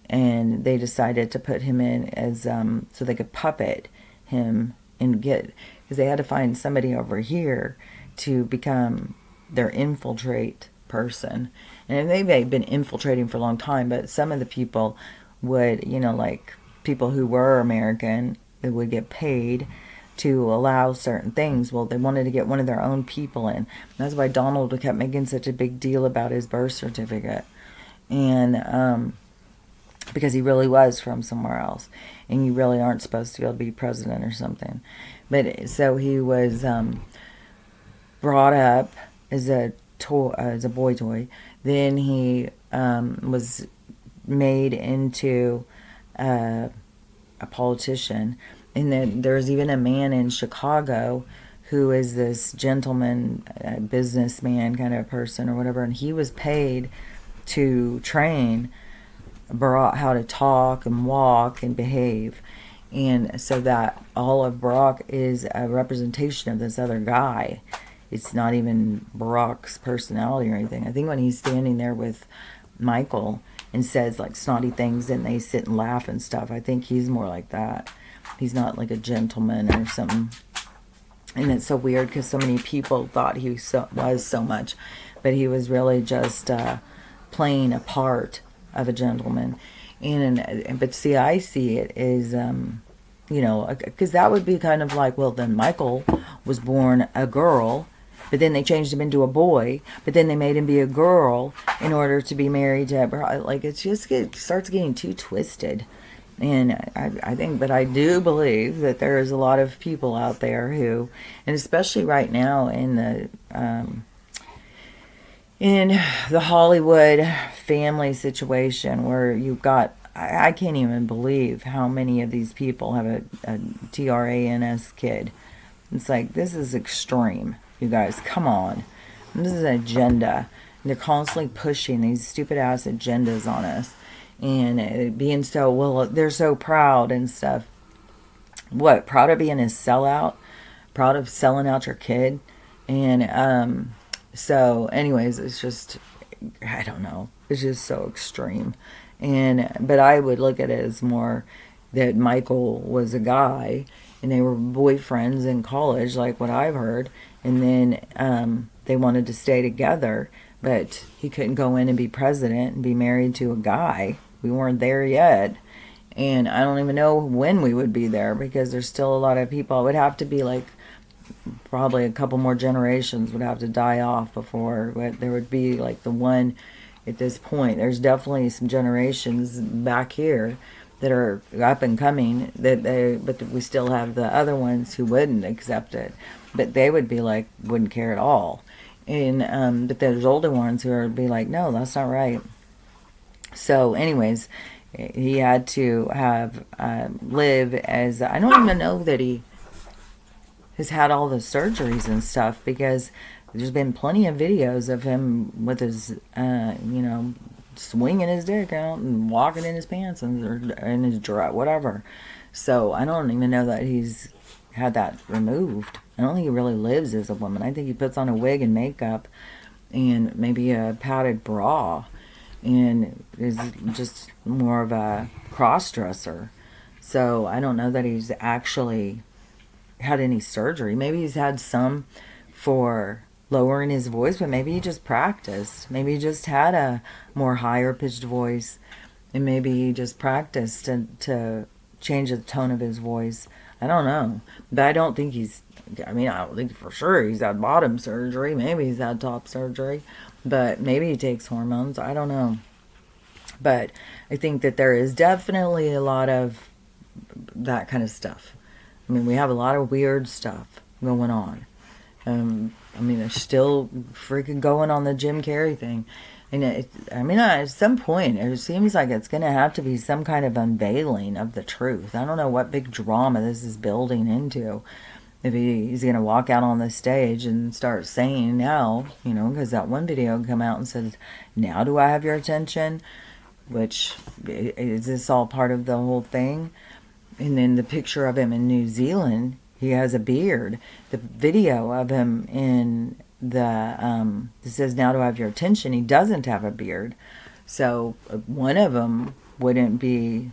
and they decided to put him in as so they could puppet him and get, because they had to find somebody over here to become their infiltrate person. And they've been infiltrating for a long time, but some of the people would, like people who were American, they would get paid to allow certain things. Well, they wanted to get one of their own people in. That's why Donald kept making such a big deal about his birth certificate. And because he really was from somewhere else, and you really aren't supposed to be able to be president or something. But so he was brought up as a boy toy. Then he was made into a politician. And then there's even a man in Chicago who is this gentleman, businessman kind of person or whatever, and he was paid to train Barack how to talk and walk and behave. And so that all of Barack is a representation of this other guy. It's not even Barack's personality or anything. I think when he's standing there with Michael and says like snotty things and they sit and laugh and stuff, I think he's more like that. He's not like a gentleman or something. And it's so weird because so many people thought he was so much, but he was really just playing a part of a gentleman. But see, I see it as, because that would be kind of like, well, then Michael was born a girl, but then they changed him into a boy, but then they made him be a girl in order to be married to, like, it starts getting too twisted. And I think, but I do believe that there is a lot of people out there who, and especially right now in the Hollywood family situation where you've got, I can't even believe how many of these people have a trans kid. It's like, this is extreme, you guys, come on. This is an agenda. And they're constantly pushing these stupid ass agendas on us. And being so, well, they're so proud and stuff. What, proud of being a sellout? Proud of selling out your kid? And so anyways, it's just, I don't know, it's just so extreme. But I would look at it as more that Michael was a guy and they were boyfriends in college, like what I've heard, and then they wanted to stay together, but he couldn't go in and be president and be married to a guy. We weren't there yet, and I don't even know when we would be there, because there's still a lot of people. It would have to be like probably a couple more generations would have to die off before there would be like the one at this point. There's definitely some generations back here that are up and coming but we still have the other ones who wouldn't accept it, but they would be like, wouldn't care at all. And but there's older ones who would be like, no, that's not right. So anyways, he had to have live as, I don't even know that he has had all the surgeries and stuff, because there's been plenty of videos of him with his swinging his dick out and walking in his pants and in his dress, whatever. So I don't even know that he's had that removed. I don't think he really lives as a woman. I think he puts on a wig and makeup and maybe a padded bra and is just more of a cross-dresser. So I don't know that he's actually had any surgery. Maybe he's had some for lowering his voice, but maybe he just practiced. Maybe he just had a more higher pitched voice and maybe he just practiced to change the tone of his voice. I don't know, but I don't think I don't think for sure he's had bottom surgery. Maybe he's had top surgery, but maybe he takes hormones. I don't know. But I think that there is definitely a lot of that kind of stuff. I mean, we have a lot of weird stuff going on. They're still freaking going on the Jim Carrey thing. And at some point, it seems like it's going to have to be some kind of unveiling of the truth. I don't know what big drama this is building into. If he's going to walk out on the stage and start saying now, because that one video come out and says, now do I have your attention? Which, is this all part of the whole thing? And then the picture of him in New Zealand, he has a beard. The video of him in it says, now do I have your attention? He doesn't have a beard. So one of them wouldn't be,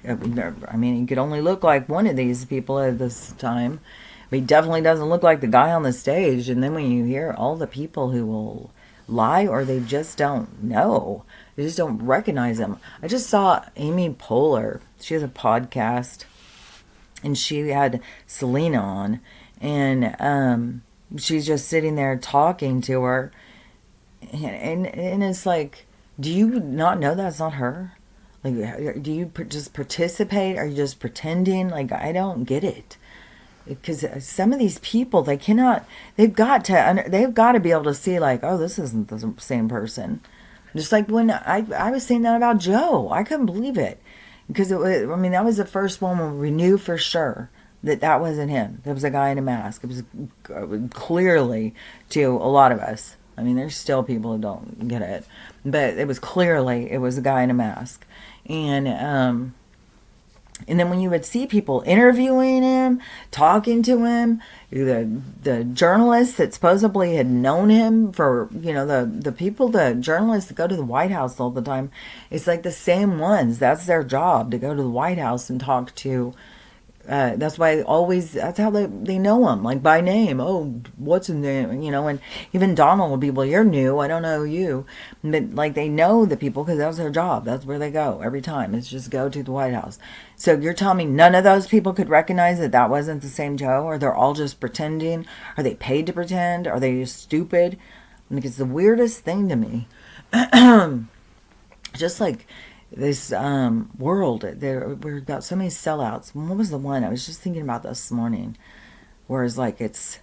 he could only look like one of these people at this time. But he definitely doesn't look like the guy on the stage. And then when you hear all the people who will lie or they just don't know, they just don't recognize him. I just saw Amy Poehler. She has a podcast, and she had Selena on, and she's just sitting there talking to her, and it's like, do you not know that's not her? Like, do you just participate? Are you just pretending? Like, I don't get it. Because some of these people, they've got to be able to see, like, oh, this isn't the same person. Just like when I was saying that about Joe. I couldn't believe it. Because that was the first one where we knew for sure that wasn't him. There was a guy in a mask. It was clearly, to a lot of us. There's still people who don't get it. But it was a guy in a mask. And then when you would see people interviewing him, talking to him, the journalists that supposedly had known him for, the journalists that go to the White House all the time, it's like the same ones. That's their job, to go to the White House and talk to. That's how they know him, like by name. Oh, what's his name? And even Donald will be, well, you're new, I don't know you. But like, they know the people because that's their job. That's where they go every time. It's just go to the White House. So you're telling me none of those people could recognize that wasn't the same Joe? Or they're all just pretending? Are they paid to pretend? Are they just stupid? It's the weirdest thing to me. Just like this world, we've got so many sellouts. What was the one? I was just thinking about this morning. Whereas like it's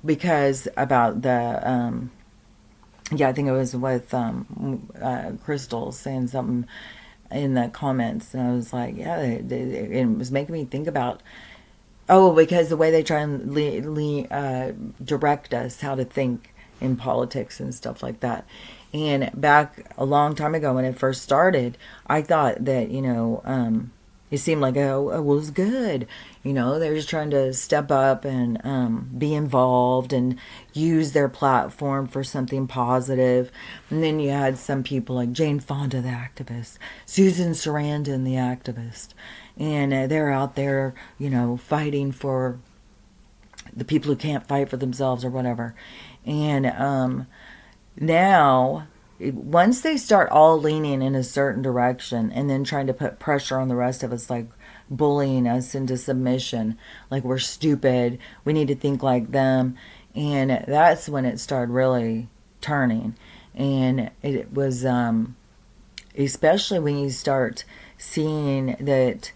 because about the I think it was with Crystal saying something in the comments, and I was like, it was making me think about because the way they try and direct us how to think in politics and stuff like that. And back a long time ago when it first started, I thought that, it seemed like, it was good. They're just trying to step up and be involved and use their platform for something positive. And then you had some people like Jane Fonda, the activist, Susan Sarandon, the activist. And they're out there, fighting for the people who can't fight for themselves or whatever. And now, once they start all leaning in a certain direction and then trying to put pressure on the rest of us, like bullying us into submission, like we're stupid, we need to think like them, and that's when it started really turning. And it was especially when you start seeing that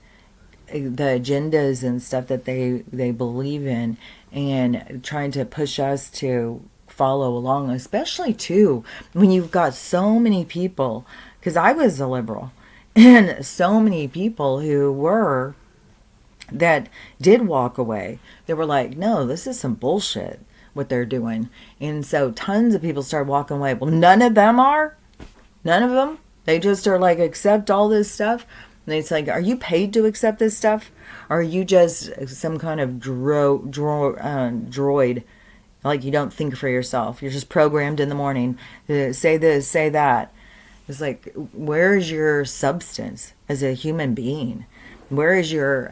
the agendas and stuff that they believe in, and trying to push us to follow along, especially too when you've got so many people, because I was a liberal, and so many people that did walk away. They were like, no, this is some bullshit what they're doing. And so tons of people started walking away. Well, none of them. They just are like, accept all this stuff. And it's like, are you paid to accept this stuff? Or are you just some kind of droid? Like, you don't think for yourself. You're just programmed in the morning to say this, say that. It's like, where is your substance as a human being? Where is your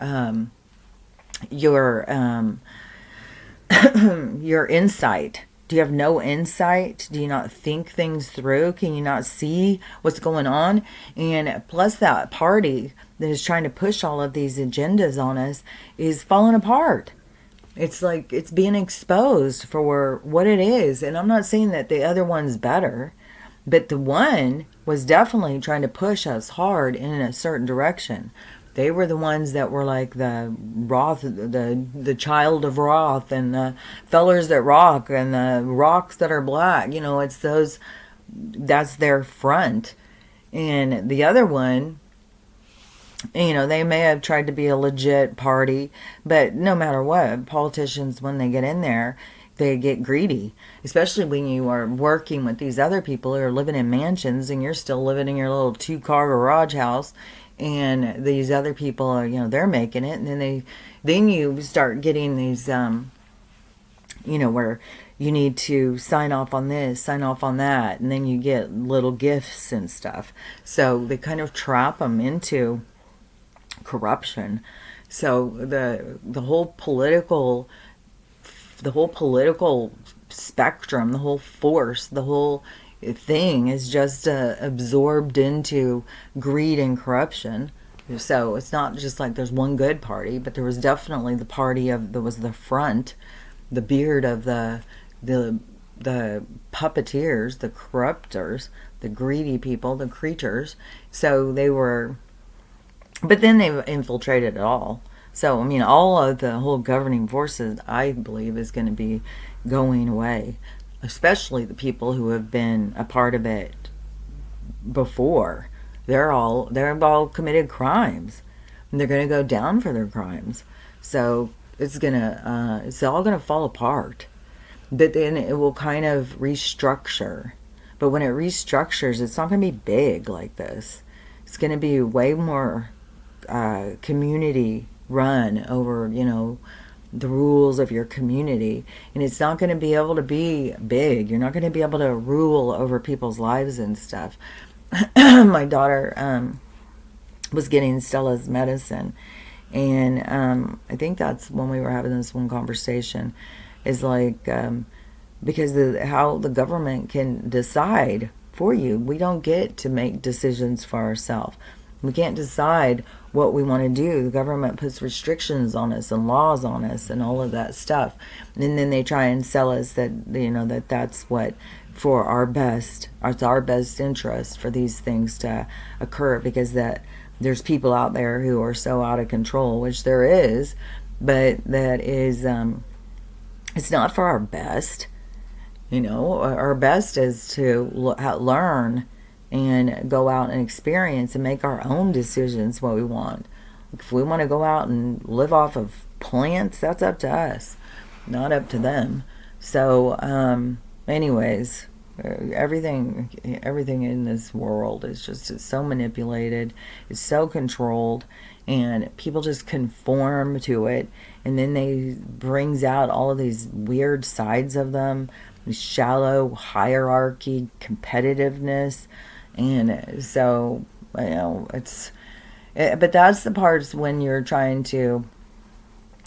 insight Do you have no insight? Do you not think things through? Can you not see what's going on? And plus, that party that is trying to push all of these agendas on us is falling apart. It's like it's being exposed for what it is. And I'm not saying that the other one's better, but the one was definitely trying to push us hard in a certain direction. They were the ones that were like the Roth, the child of Roth, and the fellers that rock, and the rocks that are black. You know, it's those, that's their front. And the other one, you know, they may have tried to be a legit party, but no matter what, politicians, when they get in there, they get greedy, especially when you are working with these other people who are living in mansions and you're still living in your little 2-car garage house, and these other people are, you know, they're making it, and then you start getting these, you know, where you need to sign off on this, sign off on that, and then you get little gifts and stuff. So they kind of trap them into corruption. So the whole political spectrum, the whole force, the whole thing is just absorbed into greed and corruption. So it's not just like there's one good party, but there was definitely the party of, there was the front, the beard of the puppeteers, the corruptors, the greedy people, the creatures. So they were, but then they infiltrated it all. So, I mean, all of the whole governing forces, I believe, is going to be going away, especially the people who have been a part of it before. They've all committed crimes, and they're going to go down for their crimes. So it's all going to fall apart. But then it will kind of restructure. But when it restructures, it's not going to be big like this. It's going to be way more community run over, you know, the rules of your community. And it's not going to be able to be big. You're not going to be able to rule over people's lives and stuff. My daughter was getting Stella's medicine, and I think that's when we were having this one conversation, is like, because how the government can decide for you. We don't get to make decisions for ourselves. We can't decide what we want to do. The government puts restrictions on us and laws on us and all of that stuff. And then they try and sell us that, you know, that's what for our best, it's our best interest for these things to occur, because that there's people out there who are so out of control, which there is, but that is, it's not for our best. You know, our best is to learn and go out and experience and make our own decisions what we want. If we want to go out and live off of plants, that's up to us, not up to them. So anyways, everything in this world is just, it's so manipulated, it's so controlled, and people just conform to it, and then they brings out all of these weird sides of them, shallow hierarchy, competitiveness. And so, you know, but that's the parts when you're trying to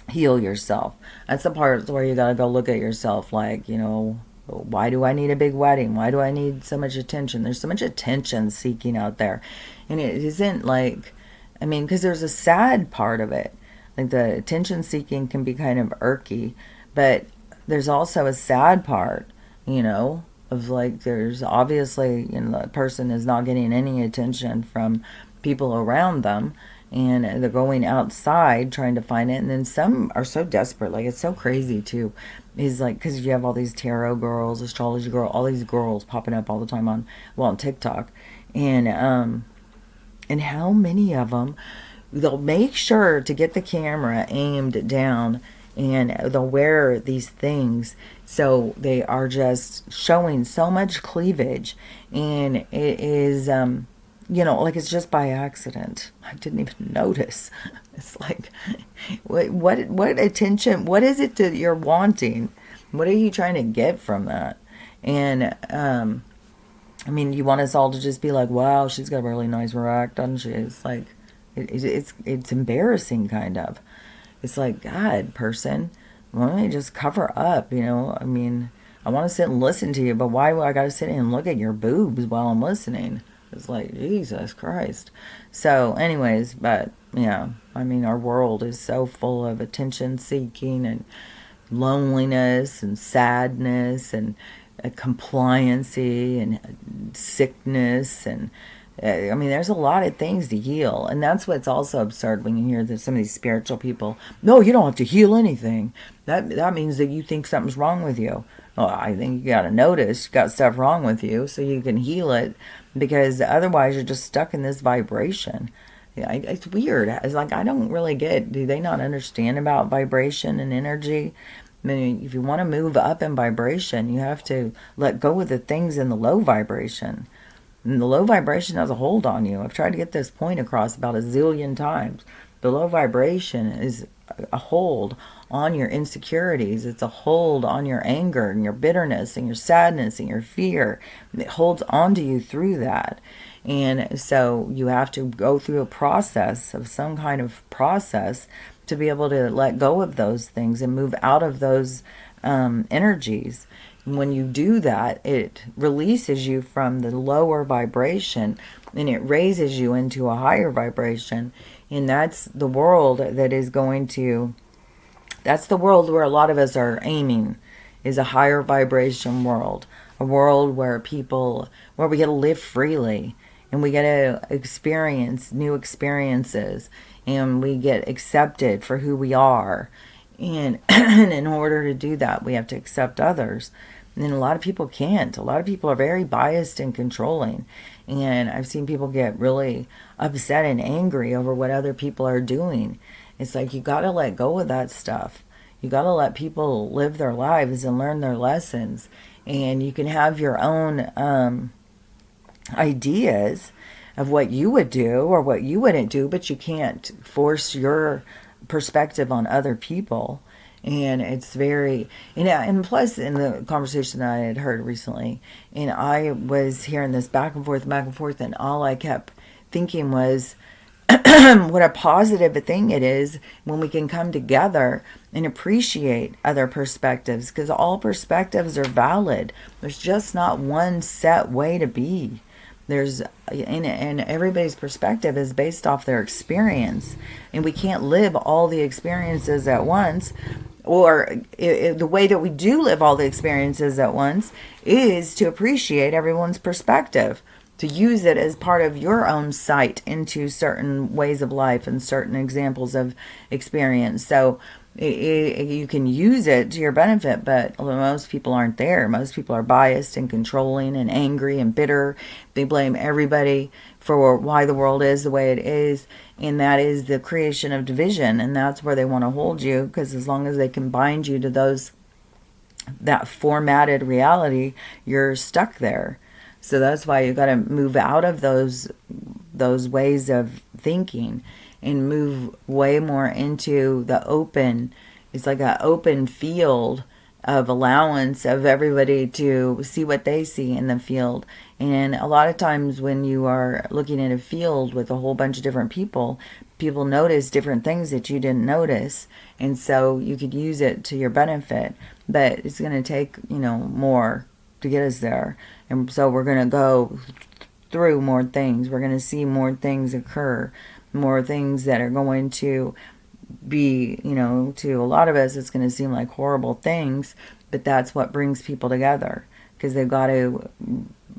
heal yourself. That's the parts where you gotta go look at yourself, like, you know, why do I need a big wedding? Why do I need so much attention? There's so much attention seeking out there. And it isn't like, I mean, because there's a sad part of it. Like, the attention seeking can be kind of irky, but there's also a sad part, you know, of like, there's obviously, you know, the person is not getting any attention from people around them, and they're going outside trying to find it. And then some are so desperate, like, it's so crazy too, is like, because you have all these tarot girls, astrology girl, all these girls popping up all the time on TikTok, and how many of them, they'll make sure to get the camera aimed down, and they'll wear these things, so they are just showing so much cleavage, and it is, you know, like, it's just by accident. I didn't even notice. It's like, what attention, what is it that you're wanting? What are you trying to get from that? And, I mean, you want us all to just be like, wow, she's got a really nice rack, doesn't she? It's like, it's embarrassing, kind of. It's like, God, person, why don't you just cover up, you know? I mean, I want to sit and listen to you, but why do I got to sit and look at your boobs while I'm listening? It's like, Jesus Christ. So anyways, but yeah, I mean, our world is so full of attention seeking and loneliness and sadness and compliancy and sickness and I mean, there's a lot of things to heal, and that's what's also absurd when you hear that some of these spiritual people, no, you don't have to heal anything. That means that you think something's wrong with you. Well, I think you got to notice you got stuff wrong with you so you can heal it, because otherwise you're just stuck in this vibration. It's weird. It's like, I don't really get, do they not understand about vibration and energy? I mean, if you want to move up in vibration, you have to let go of the things in the low vibration. And the low vibration has a hold on you. I've tried to get this point across about a zillion times. The low vibration is a hold on your insecurities. It's a hold on your anger and your bitterness and your sadness and your fear. It holds on to you through that. And so you have to go through a process of some kind of process to be able to let go of those things and move out of those energies. When you do that, it releases you from the lower vibration and it raises you into a higher vibration. And that's the world that is going to, that's the world where a lot of us are aiming, is a higher vibration world. A world where where we get to live freely and we get to experience new experiences and we get accepted for who we are. And in order to do that, we have to accept others. And a lot of people can't. A lot of people are very biased and controlling. And I've seen people get really upset and angry over what other people are doing. It's like, you got to let go of that stuff. You got to let people live their lives and learn their lessons. And you can have your own ideas of what you would do or what you wouldn't do, but you can't force your perspective on other people. And it's very, and plus in the conversation that I had heard recently, and I was hearing this back and forth, and all I kept thinking was what a positive thing it is when we can come together and appreciate other perspectives, because all perspectives are valid. There's just not one set way to be. And everybody's perspective is based off their experience, and we can't live all the experiences at once. Or the way that we do live all the experiences at once is to appreciate everyone's perspective, to use it as part of your own sight into certain ways of life and certain examples of experience. So you can use it to your benefit, but most people aren't there. Most people are biased and controlling and angry and bitter. They blame everybody for why the world is the way it is, and that is the creation of division, and that's where they want to hold you, because as long as they can bind you to that formatted reality, you're stuck there. So that's why you got to move out of those ways of thinking and move way more into the open. It's like an open field of allowance of everybody to see what they see in the field. And a lot of times when you are looking at a field with a whole bunch of different people notice different things that you didn't notice. And so you could use it to your benefit, but it's going to take, more to get us there. And so we're going to go through more things. We're going to see more things occur, more things that are going to be, to a lot of us, it's going to seem like horrible things, but that's what brings people together, because they've got to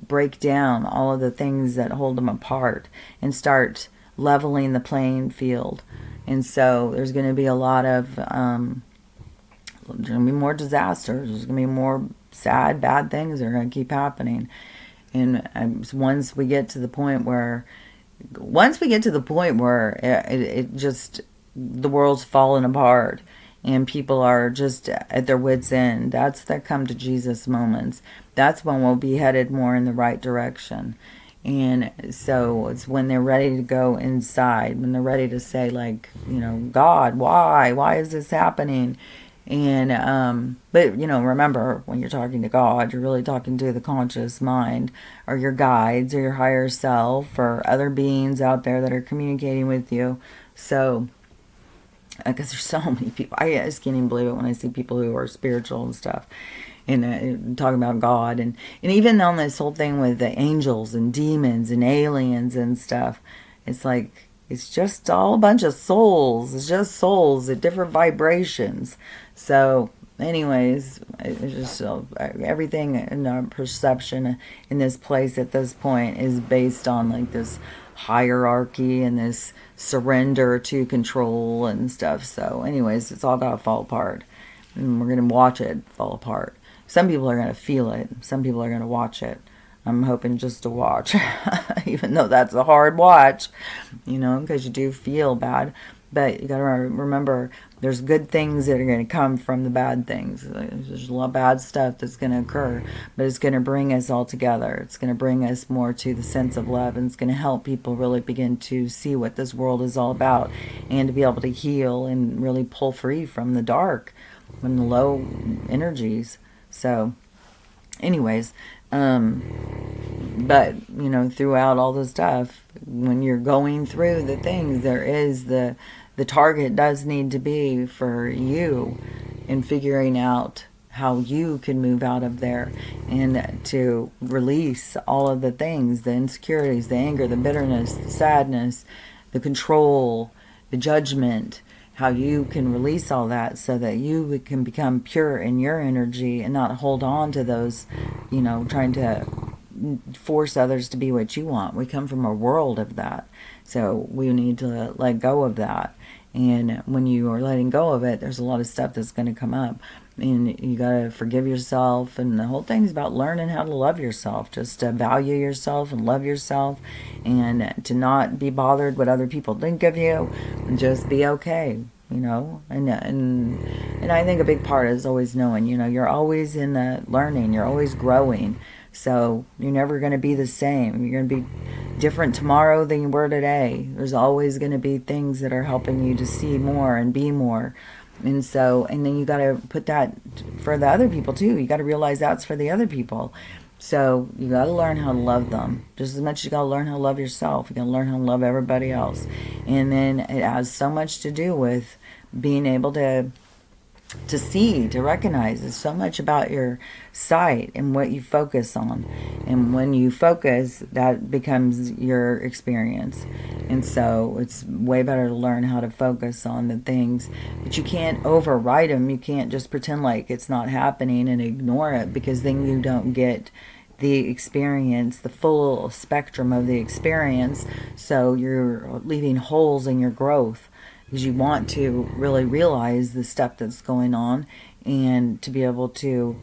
break down all of the things that hold them apart and start leveling the playing field. And so there's going to be a lot of, there's going to be more disasters. There's going to be more sad, bad things that are going to keep happening. And once we get to the point where it just, the world's falling apart and people are just at their wits' end, that's the come to Jesus moments. That's when we'll be headed more in the right direction. And so it's when they're ready to go inside, when they're ready to say, like, God, why is this happening? And but remember, when you're talking to God, you're really talking to the conscious mind, or your guides, or your higher self, or other beings out there that are communicating with you. So because there's so many people, I just can't even believe it when I see people who are spiritual and stuff. and talking about God, and even on this whole thing with the angels and demons and aliens and stuff, it's like, it's just all a bunch of souls. It's just souls at different vibrations. So anyways, it's just everything in our perception in this place at this point is based on like this hierarchy and this surrender to control and stuff. So anyways, it's all gotta fall apart, and we're gonna watch it fall apart. Some people are gonna feel it, some people are gonna watch it. I'm hoping just to watch, even though that's a hard watch, because you do feel bad. But you got to remember, there's good things that are going to come from the bad things. There's a lot of bad stuff that's going to occur, but it's going to bring us all together. It's going to bring us more to the sense of love, and it's going to help people really begin to see what this world is all about, and to be able to heal and really pull free from the dark, from the low energies. So anyways, but throughout all the stuff, when you're going through the things, there is the target does need to be for you in figuring out how you can move out of there, and to release all of the things, the insecurities, the anger, the bitterness, the sadness, the control, the judgment, how you can release all that so that you can become pure in your energy and not hold on to those, trying to force others to be what you want. We come from a world of that. So we need to let go of that. And when you are letting go of it, there's a lot of stuff that's going to come up. And you got to forgive yourself. And the whole thing is about learning how to love yourself. Just to value yourself and love yourself. And to not be bothered what other people think of you. And just be okay. And I think a big part is always knowing, you're always in the learning. You're always growing. So you're never going to be the same. You're going to be different tomorrow than you were today. There's always going to be things that are helping you to see more and be more. And then you got to put that for the other people too. You got to realize that's for the other people. So you got to learn how to love them just as much as you got to learn how to love yourself. You got to learn how to love everybody else. And then it has so much to do with being able to see, to recognize. It's so much about your sight and what you focus on. And when you focus, that becomes your experience. And so it's way better to learn how to focus on the things. But you can't override them. You can't just pretend like it's not happening and ignore it, because then you don't get the experience, the full spectrum of the experience. So you're leaving holes in your growth, because you want to really realize the stuff that's going on and to be able to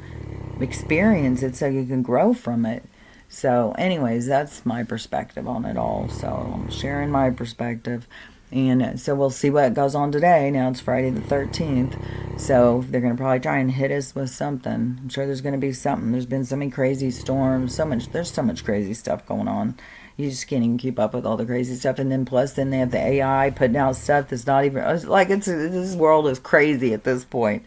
experience it so you can grow from it. So anyways, that's my perspective on it all. So I'm sharing my perspective. And so we'll see what goes on today. Now it's Friday the 13th. So they're going to probably try and hit us with something. I'm sure there's going to be something. There's been so many crazy storms. There's so much crazy stuff going on. You just can't even keep up with all the crazy stuff. And then plus then they have the AI putting out stuff that's not even, this world is crazy at this point.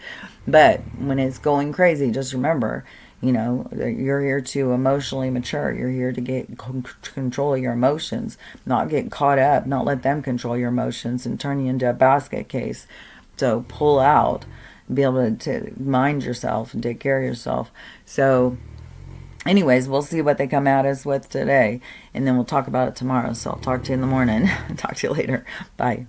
But when it's going crazy, just remember, you're here to emotionally mature. You're here to get control of your emotions, not get caught up, not let them control your emotions and turn you into a basket case. So pull out, be able to mind yourself and take care of yourself. So anyways, we'll see what they come at us with today, and then we'll talk about it tomorrow. So I'll talk to you in the morning. Talk to you later. Bye.